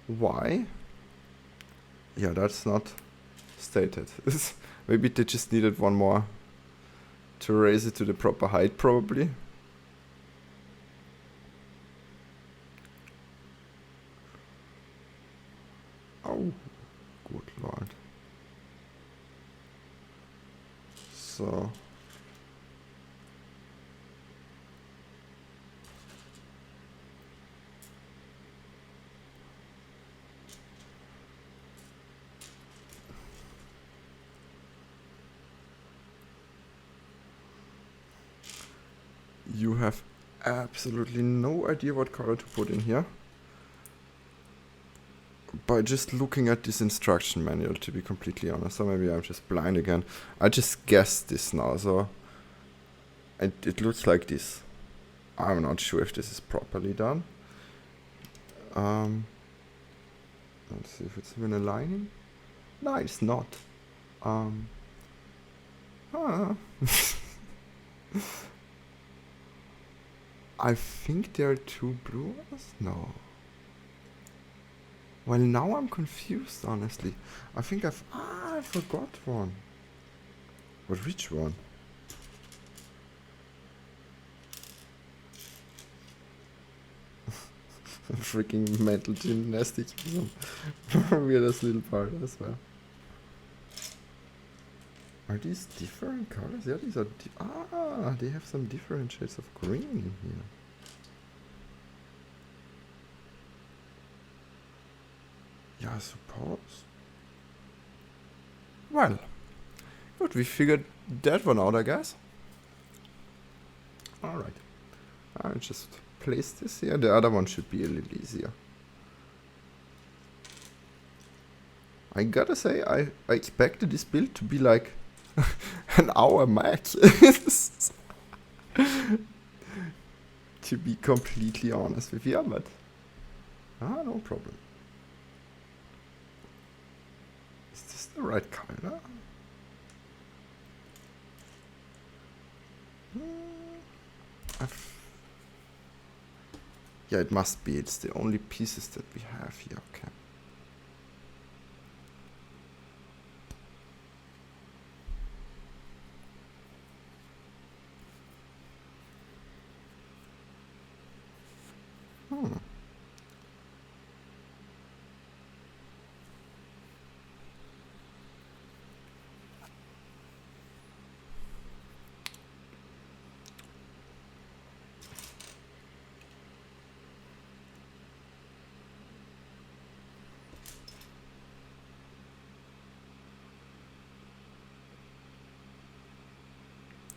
Why? Yeah, that's not stated. Maybe they just needed one more to raise it to the proper height, probably. Oh, good lord. So you have absolutely no idea what color to put in here by just looking at this instruction manual, to be completely honest. So maybe I'm just blind again. I just guessed this now, so it looks like this. I'm not sure if this is properly done. Let's see if it's even aligning. No, it's not. I think there are 2 blue ones? No. Well, now I'm confused, honestly. I think I forgot one. But which one? Freaking mental gymnastics. Weirdest little part as well. Are these different colors? Yeah, these are. They have some different shades of green in here. Yeah, I suppose. Well, good. We figured that one out, I guess. Alright. I'll just place this here. The other one should be a little easier. I gotta say, I expected this build to be like an hour max. To be completely honest with you, but no problem. Is this the right color? Yeah, it must be. It's the only pieces that we have here. Okay.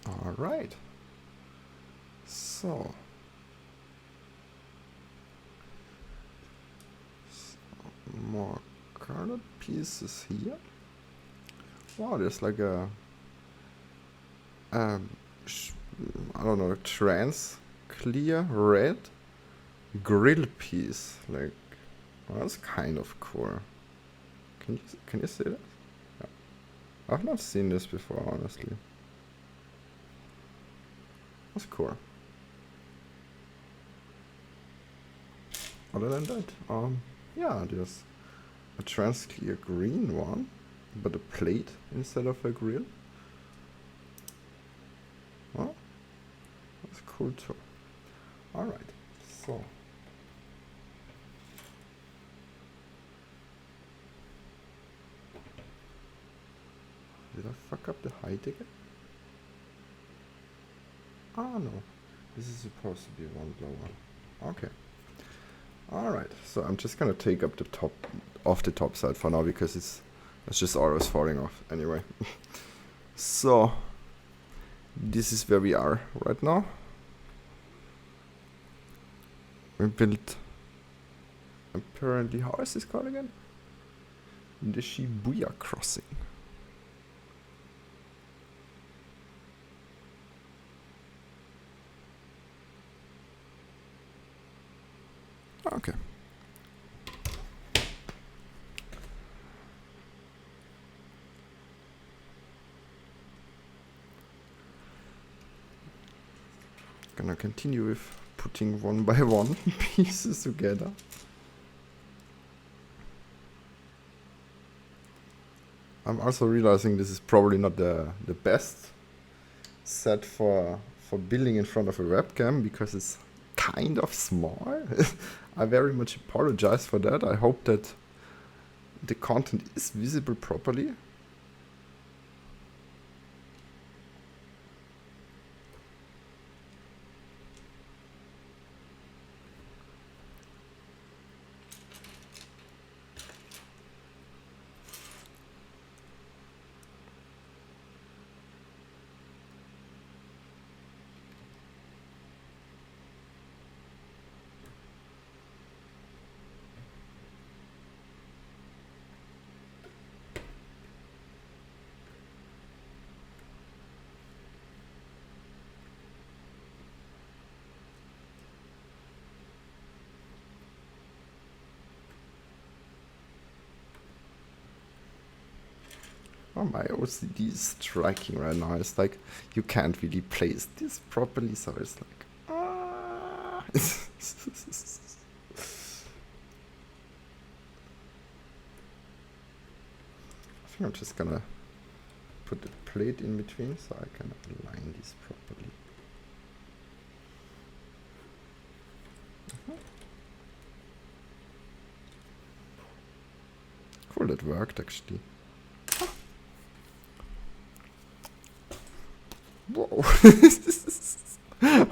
All right. So more colored pieces here. Wow, there's like a I don't know, trans clear red grill piece. Like, well, that's kind of cool. Can you see that? Yeah. I've not seen this before, honestly. That's cool. Other than that, yeah, there's a trans clear green one, but a plate instead of a grill. Well, that's cool too. Alright, so. Did I fuck up the height again? Ah, no. This is supposed to be one lower. Okay. Alright, so I'm just gonna take up the top side for now because it's just always falling off anyway. So, this is where we are right now. We built, apparently, how is this called again? The Shibuya Crossing. Okay. Gonna continue with putting one by one pieces together. I'm also realizing this is probably not the best set for building in front of a webcam because it's kind of small. I very much apologize for that. I hope that the content is visible properly. Oh, my OCD is striking right now. It's like you can't really place this properly, so it's like I think I'm just gonna put the plate in between so I can align this properly. Cool, that worked actually. Whoa.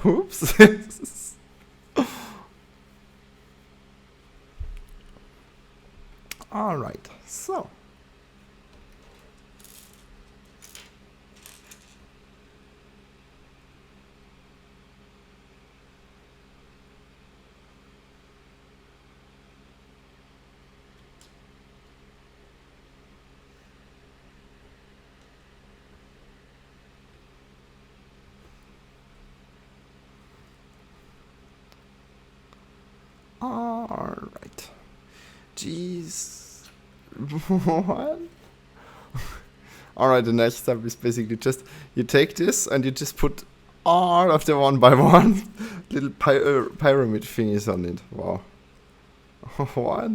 Oops. All right, so. All right. Jeez. What? All right, the next step is basically just you take this and you just put all of the one by one little pyramid thingies on it. Wow. What?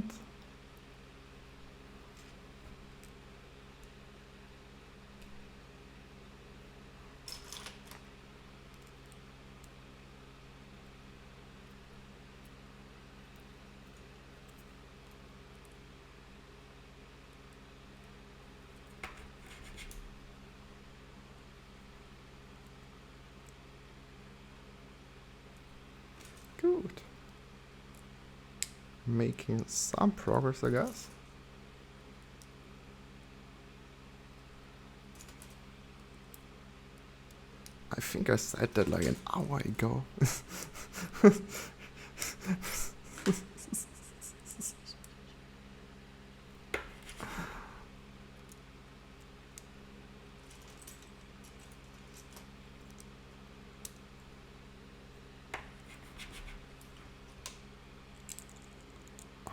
Good. Making some progress, I guess. I think I said that like an hour ago.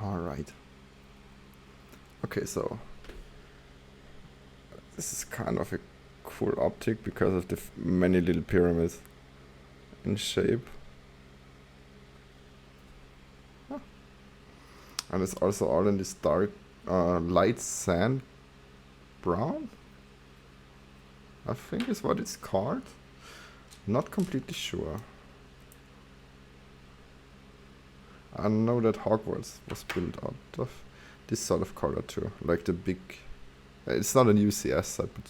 All right. Okay, so this is kind of a cool optic because of the many little pyramids in shape. Oh. And it's also all in this dark, light sand brown, I think is what it's called. Not completely sure. I know that Hogwarts was built out of this sort of color too, like the big. It's not a UCS set, but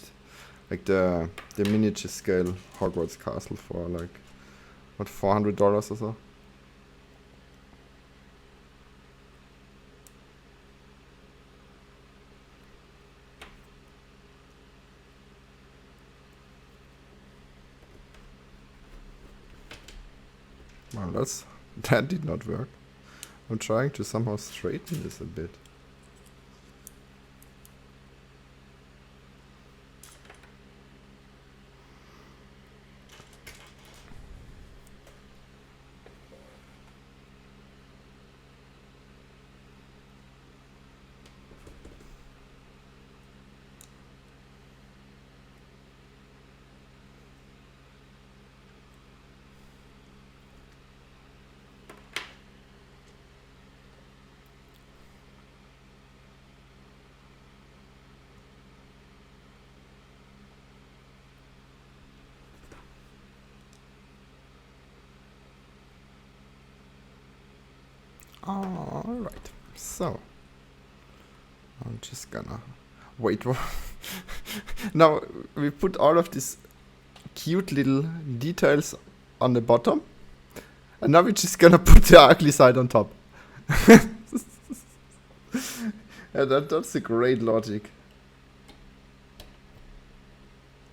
like the miniature scale Hogwarts castle for like what, $400 or so. Well, that did not work. I'm trying to somehow straighten this a bit. Alright, so I'm just gonna wait. Now we put all of these cute little details on the bottom, and now we're just gonna put the ugly side on top. Yeah, that's a great logic.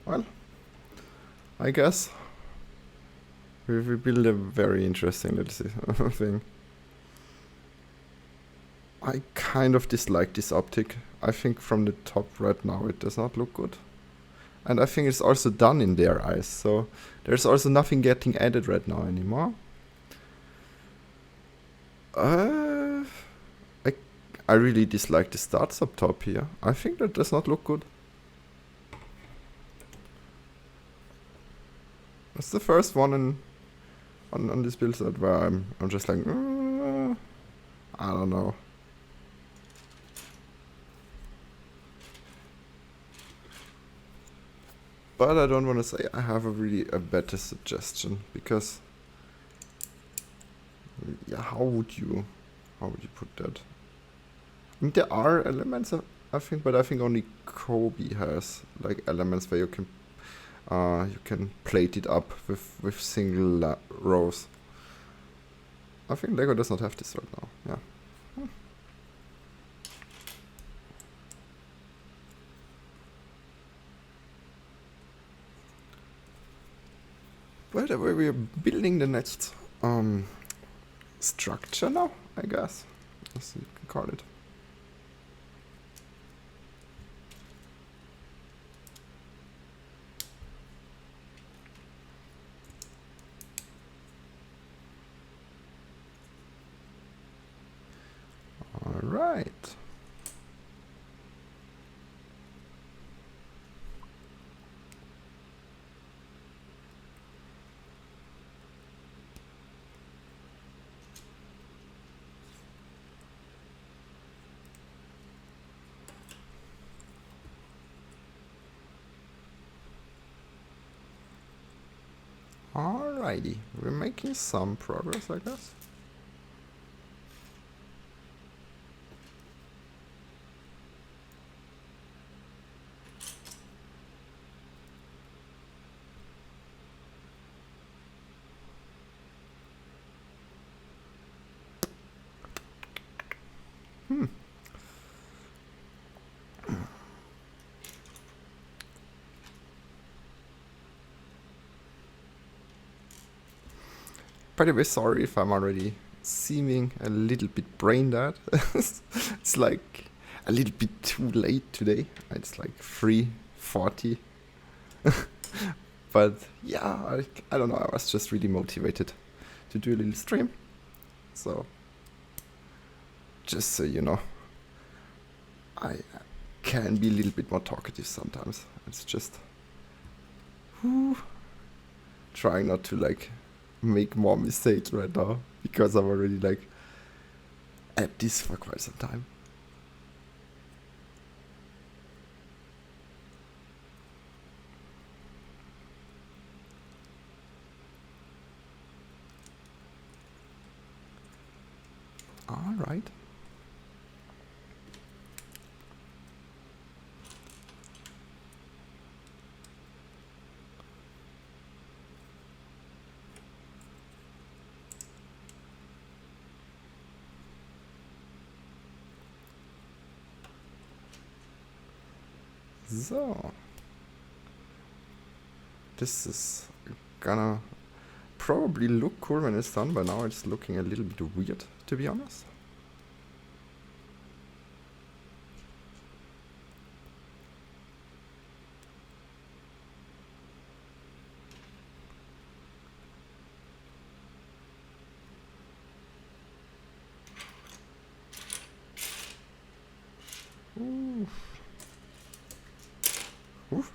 Well, I guess we build a very interesting little thing. I kind of dislike this optic. I think from the top right now it does not look good. And I think it's also done in their eyes, so there's also nothing getting added right now anymore. I really dislike the starts up top here. I think that does not look good. That's the first one on this build set where I'm just like, I don't know. But I don't want to say I have a better suggestion, because yeah, how would you put that? I mean, there are elements I think, but I think only Kobe has like elements where you can plate it up with single rows. I think Lego does not have this right now. Yeah. By the way, we are building the next structure now, I guess, as you can call it. All right. Alrighty, we're making some progress, I guess. By the way, sorry if I'm already seeming a little bit brain dead. It's like a little bit too late today. It's like 3:40. But yeah, I don't know, I was just really motivated to do a little stream. So, just so you know, I can be a little bit more talkative sometimes. It's just trying not to like make more mistakes right now, because I'm already like at this for quite some time. All right. So, this is gonna probably look cool when it's done, but now it's looking a little bit weird, to be honest. Oof. Oof.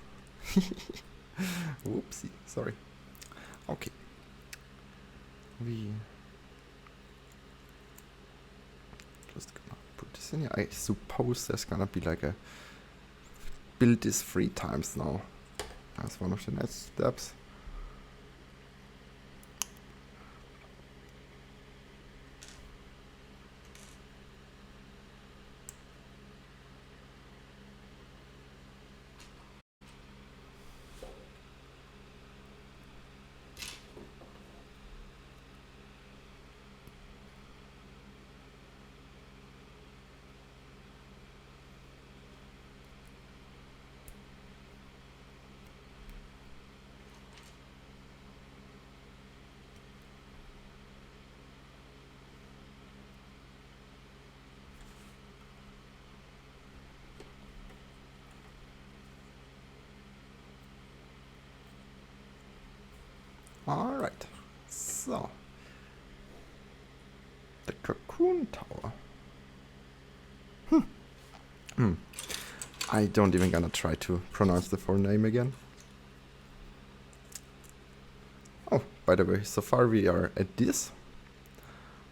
Whoopsie, sorry. Okay. We just gonna put this in here. I suppose there's gonna be like a build this 3 times now. That's one of the next steps. Alright, so the cocoon tower. I don't even gonna try to pronounce the full name again. Oh, by the way, so far we are at this.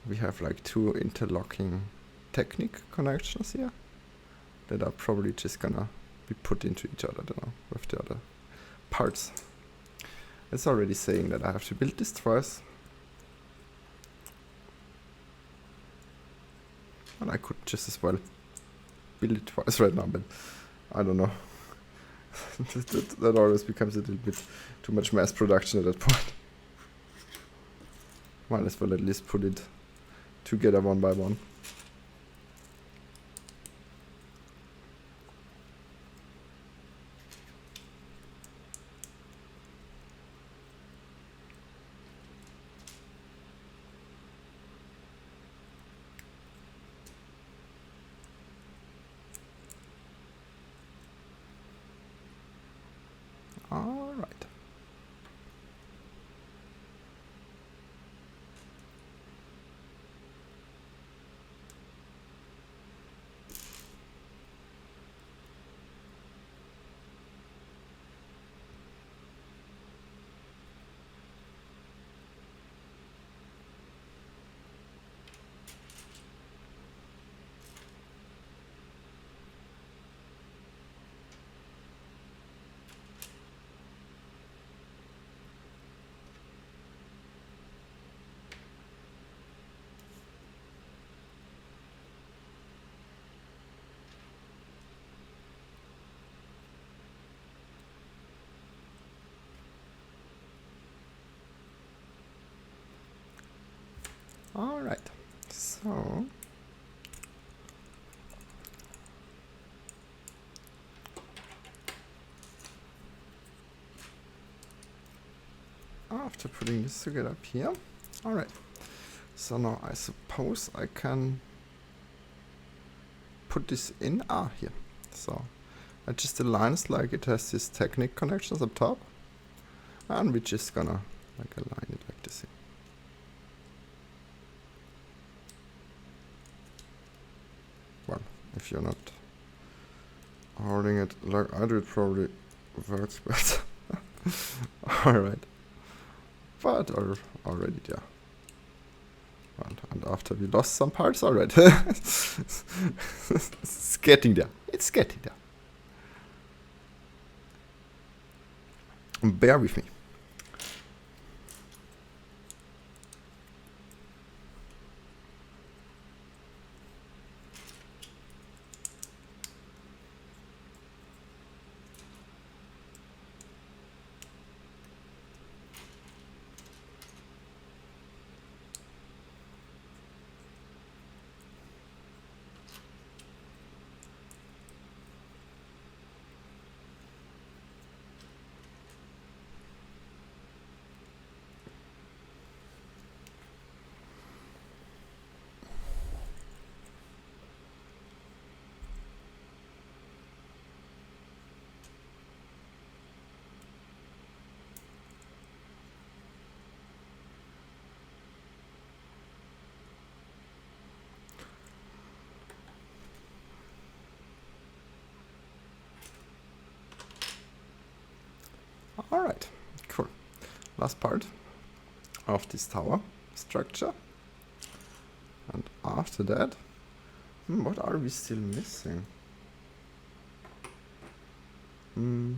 We have like 2 interlocking technique connections here that are probably just gonna be put into each other, I don't know, with the other parts. It's already saying that I have to build this twice. And I could just as well build it twice right now, but I don't know. that always becomes a little bit too much mass production at that point. Might as well at least put it together one by one. All right. All right. So after putting this together up here, all right. So now I suppose I can put this in here. So I just align it like it has these technique connections up top, and we're just gonna like align it like this here. Well, if you're not holding it like I do, it probably works better. Alright. But already, yeah. And after we lost some parts already. It's getting there. It's getting there. Bear with me. Alright, cool. Last part of this tower structure. And after that, what are we still missing? We're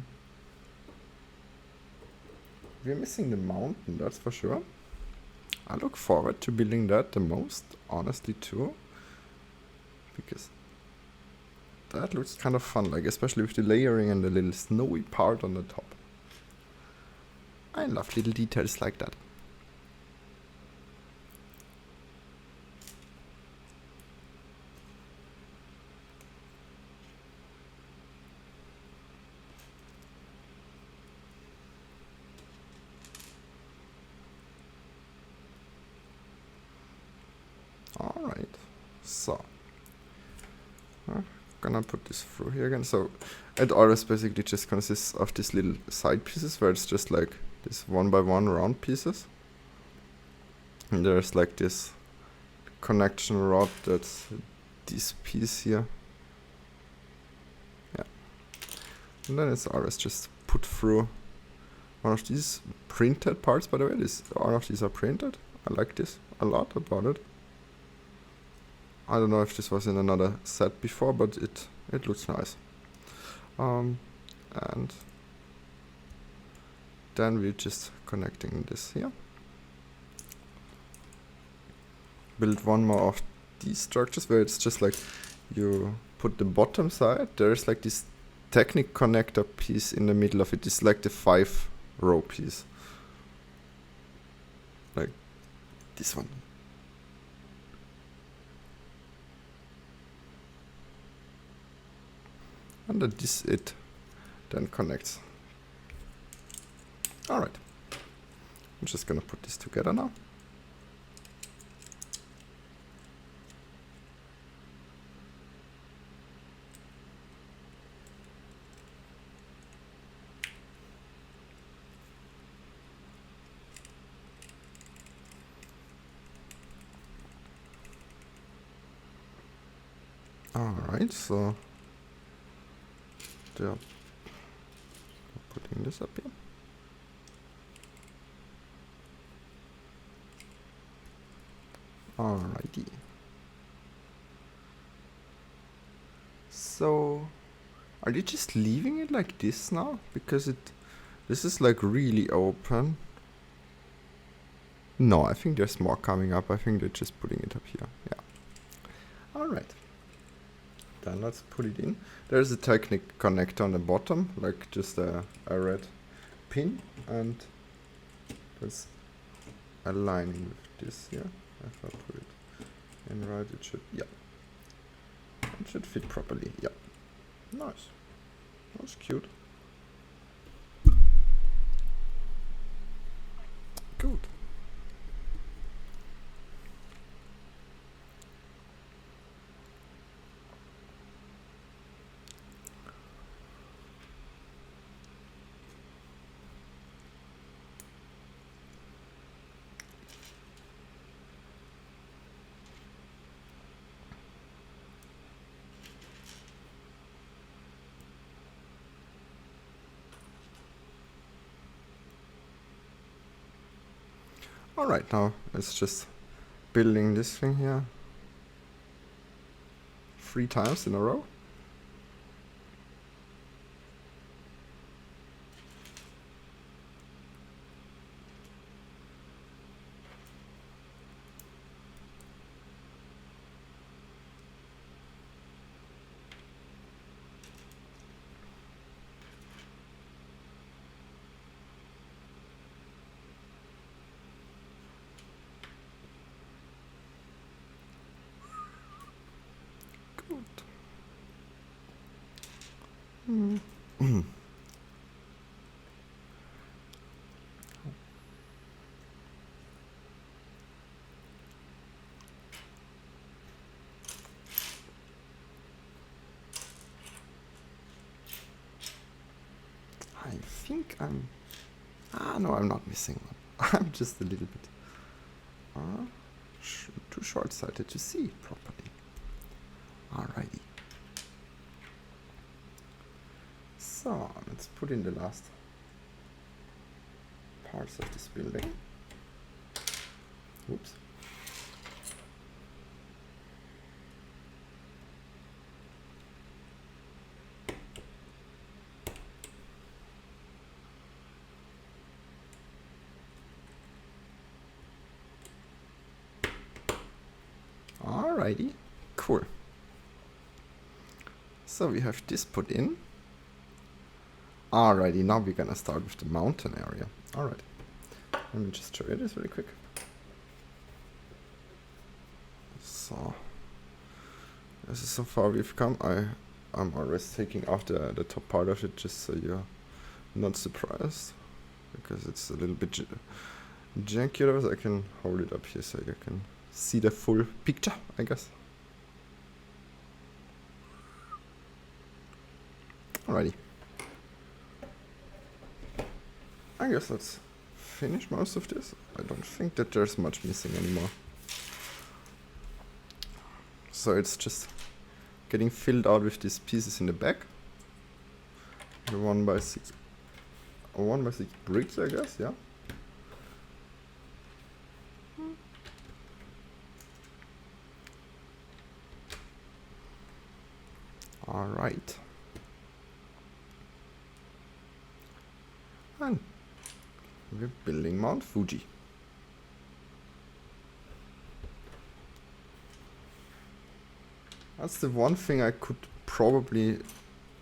missing the mountain, that's for sure. I look forward to building that the most, honestly, too. Because that looks kind of fun, like especially with the layering and the little snowy part on the top. I love little details like that. Alright, so I'm gonna put this through here again. So it always basically just consists of these little side pieces where it's just like this 1x1 round pieces. And there's like this connection rod that's this piece here. Yeah. And then it's always just put through one of these printed parts, by the way. All of these are printed. I like this a lot about it. I don't know if this was in another set before, but it looks nice. And then we're just connecting this here. Build one more of these structures where it's just like you put the bottom side. There's like this Technic connector piece in the middle of it. It's like the 5-row piece. Like this one. And then it then connects. Alright. I'm just gonna put this together now. Alright, so they're putting this up here. Alrighty. So are they just leaving it like this now? Because this is like really open. No, I think there's more coming up. I think they're just putting it up here. Yeah. Alright. Then let's put it in. There's a Technic connector on the bottom, like just a red pin, and that's aligning with this here. If I put it in right, it should, yeah. It should fit properly, yeah. Nice. That's cute. Good. Alright, now it's just building this thing here 3 times in a row. I think I'm... no, I'm not missing one. I'm just a little bit too short-sighted to see it properly. Alrighty. So, let's put in the last parts of this building. Oops. Alrighty, cool. So we have this put in. Alrighty, now we're gonna start with the mountain area. Alright, let me just show you this really quick. So, this is so far we've come. I'm always taking off the top part of it just so you're not surprised, because it's a little bit janky. So I can hold it up here so you can see the full picture, I guess. Alrighty. I guess let's finish most of this. I don't think that there's much missing anymore. So it's just getting filled out with these pieces in the back. The 1x6 bricks, I guess, yeah. Alright. And we're building Mount Fuji. That's the one thing I could probably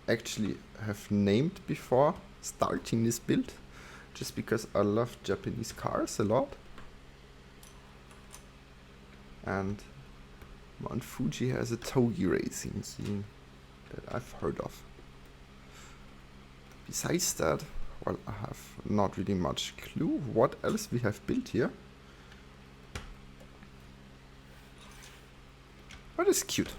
actually have named before starting this build, just because I love Japanese cars a lot. And Mount Fuji has a togi racing scene that I've heard of. Besides that, well, I have not really much clue what else we have built here. But it's cute.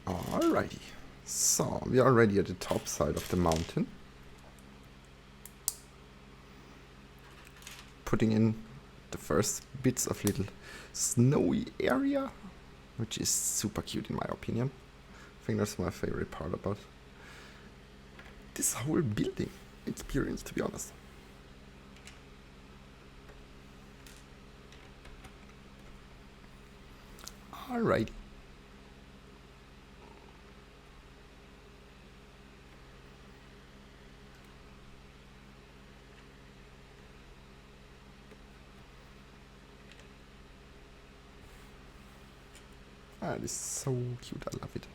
Alrighty, so we are already at the top side of the mountain. Putting in the first bits of little snowy area, which is super cute in my opinion. I think that's my favorite part about this whole building experience, to be honest. Alrighty. Ah, it is so cute, I love it.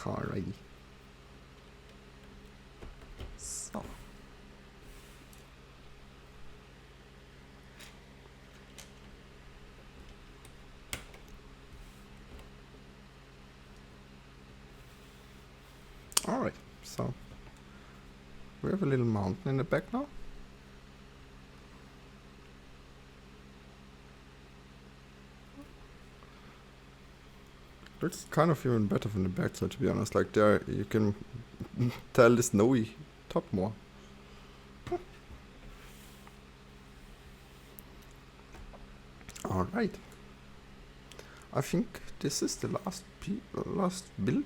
Alrighty. So. Alright, so we have a little mountain in the back now. Looks kind of even better from the back side, to be honest. Like there, you can tell the snowy top more. Alright. I think this is the last build.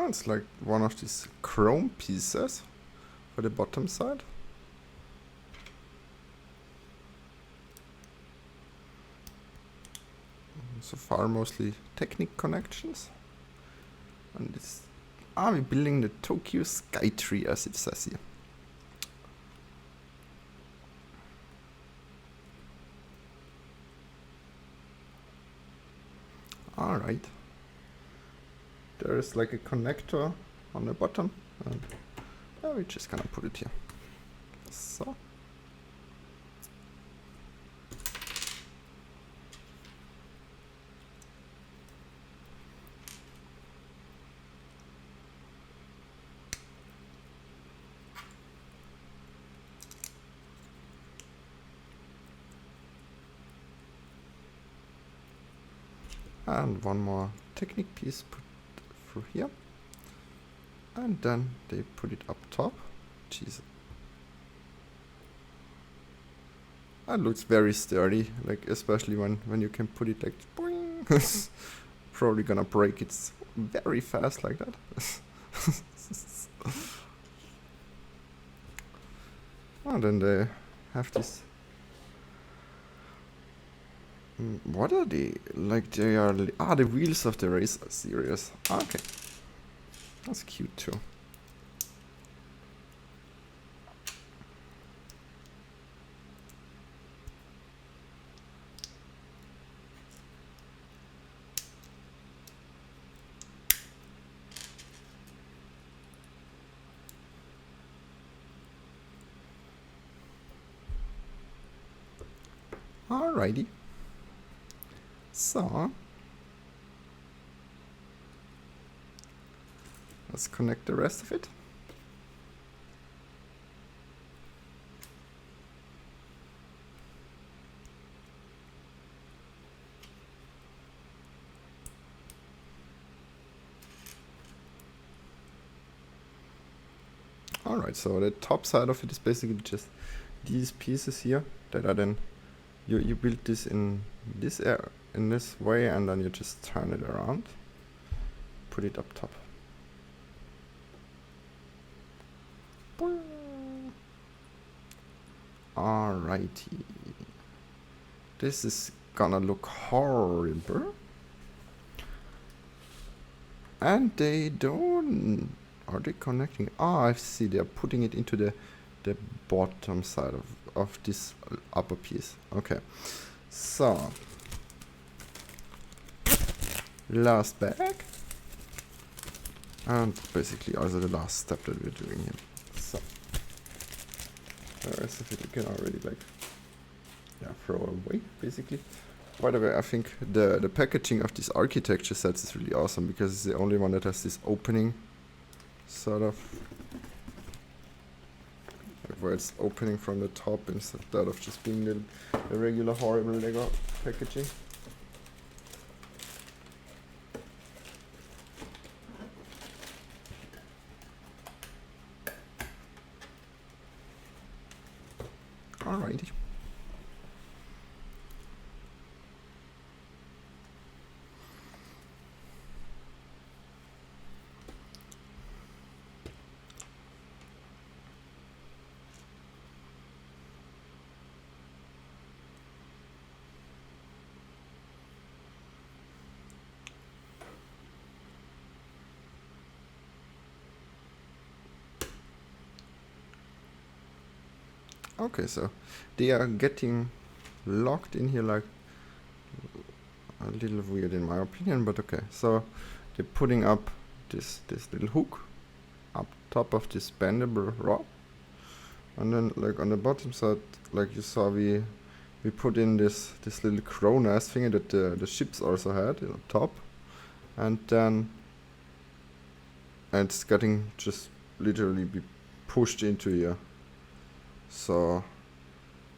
Oh, it's like one of these chrome pieces for the bottom side. So far mostly Technic connections. And this we're building the Tokyo Sky Tree as it says here. Alright. There is like a connector on the bottom, and we're just gonna put it here. So. And one more Technic piece put through here. And then they put it up top. Jeez. That looks very sturdy, like especially when you can put it like boing. It's probably gonna break it very fast like that. And then they have this. What are they? Like they are the wheels of the race series. Okay. That's cute too. Alrighty. So let's connect the rest of it. Alright, so the top side of it is basically just these pieces here that are then you build this in this area, in this way, and then you just turn it around, put it up top. Alrighty. This is gonna look horrible. And they don't... Are they connecting? Ah, I see. They're putting it into the bottom side of this upper piece. Okay. So. Last bag. And basically also the last step that we're doing here. So. The rest of it you can already throw away, basically. By the way, I think the packaging of these architecture sets is really awesome because it's the only one that has this opening sort of, like where it's opening from the top instead of just being the regular horrible Lego packaging. Alrighty. Okay, so they are getting locked in here like a little weird in my opinion, but okay. So they're putting up this little hook up top of this bendable rod, and then like on the bottom side, like you saw, we put in this little crow nest thing that the ships also had on top, and then it's getting just literally be pushed into here. So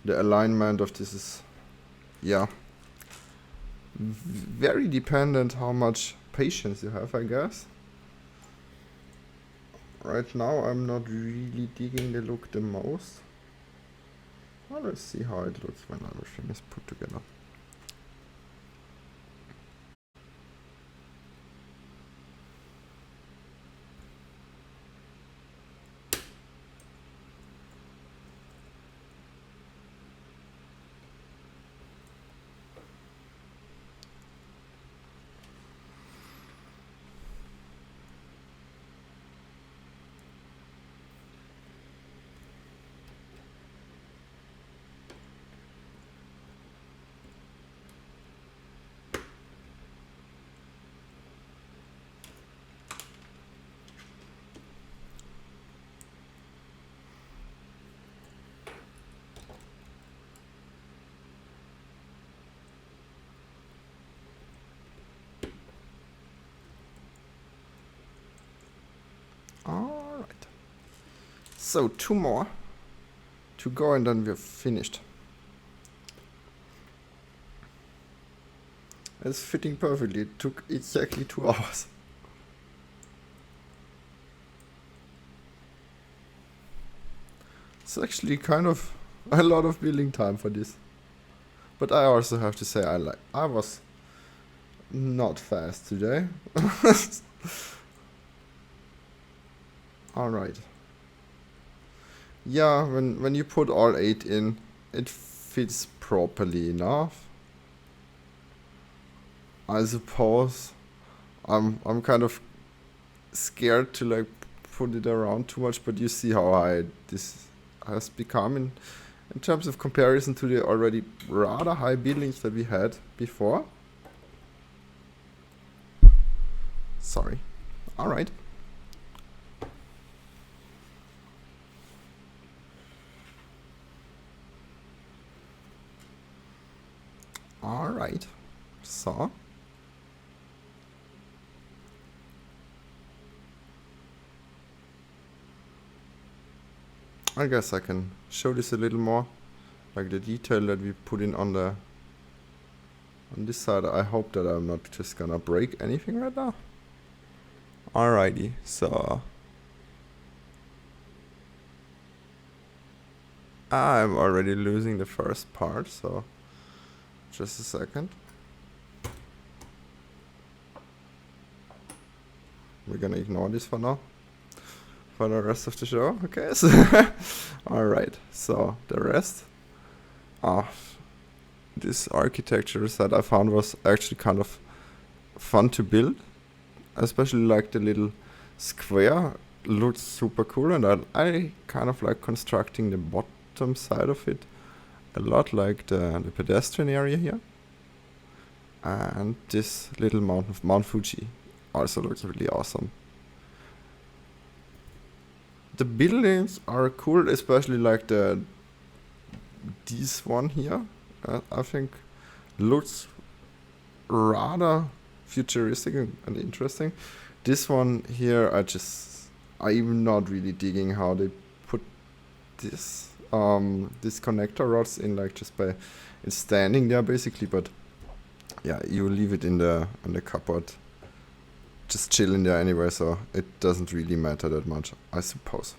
the alignment of this is, yeah, very dependent how much patience you have, I guess. Right now I'm not really digging the look the most. Well, let's see how it looks when everything is put together. Alright. So 2 more to go and then we're finished. It's fitting perfectly. It took exactly 2 hours. It's actually kind of a lot of building time for this. But I also have to say I was not fast today. Alright. Yeah, when you put all 8 in, it fits properly enough. I suppose I'm kind of scared to like put it around too much, but you see how high this has become in terms of comparison to the already rather high buildings that we had before. Sorry. Alright. Alright. So. I guess I can show this a little more, like the detail that we put in on this side. I hope that I'm not just gonna break anything right now. Alrighty, so I'm already losing the first part, so just a second. We're gonna ignore this for now. For the rest of the show, okay? So alright, so the rest of this architecture that I found was actually kind of fun to build. Especially like the little square looks super cool, and I kind of like constructing the bottom side of it a lot, like the pedestrian area here. And this little mountain of Mount Fuji also looks really awesome. The buildings are cool, especially like this one here. I think looks rather futuristic and interesting. This one here, I'm not really digging how they put this connector rods in, like just by it's standing there basically. But yeah, you leave it in the cupboard, just chilling there anyway, so it doesn't really matter that much, I suppose.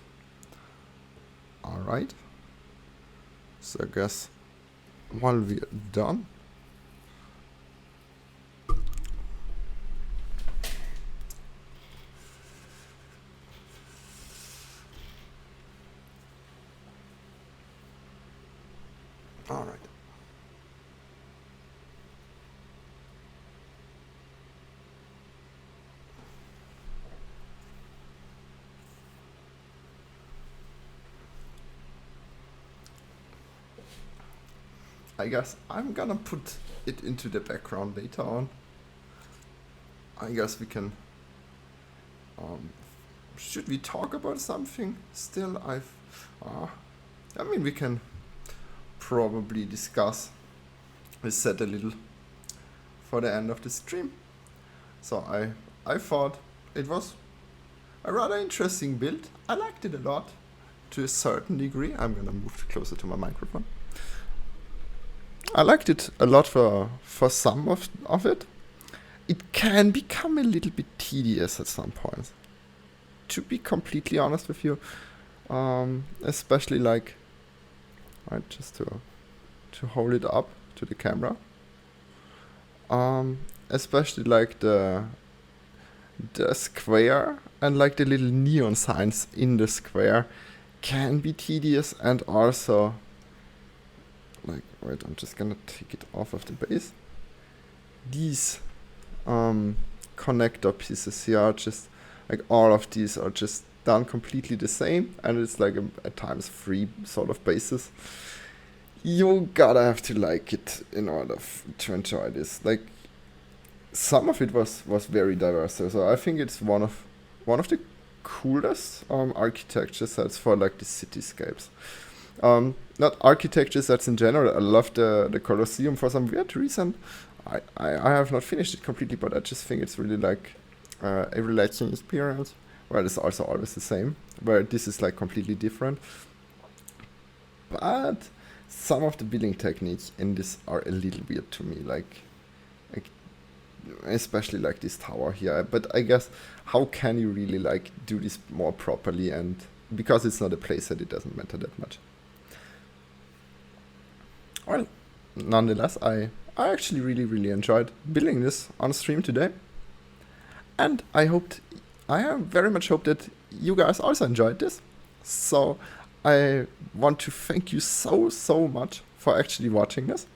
Alright. So I guess while we're done, alright. I guess I'm gonna put it into the background later on. I guess we can. Should we talk about something still? I mean, we can probably discuss this set a little for the end of the stream. So I thought it was a rather interesting build. I liked it a lot to a certain degree. I'm gonna move closer to my microphone. I liked it a lot for some of it. It can become a little bit tedious at some points, to be completely honest with you. Especially like, right, just to hold it up to the camera. Especially like the square and like the little neon signs in the square can be tedious, and also like, wait, I'm just gonna take it off of the base. These connector pieces here are just like, all of these are just done completely the same, and it's like a times 3 sort of basis. You gotta have to like it in order to enjoy this. Like, some of it was very diverse, so I think it's one of the coolest architecture sets for like the cityscapes. Not architecture sets in general. I love the Colosseum for some weird reason. I have not finished it completely, but I just think it's really like a relaxing experience. where it's also always the same, where this is like completely different. But some of the building techniques in this are a little weird to me, like especially like this tower here. But I guess how can you really like do this more properly, and because it's not a playset, it doesn't matter that much. Well, nonetheless, I actually really enjoyed building this on stream today, and I very much hope that you guys also enjoyed this. So I want to thank you so much for actually watching this,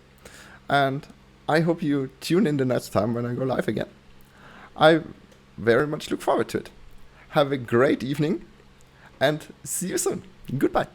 and I hope you tune in the next time when I go live again. I very much look forward to it. Have a great evening, and see you soon. Goodbye.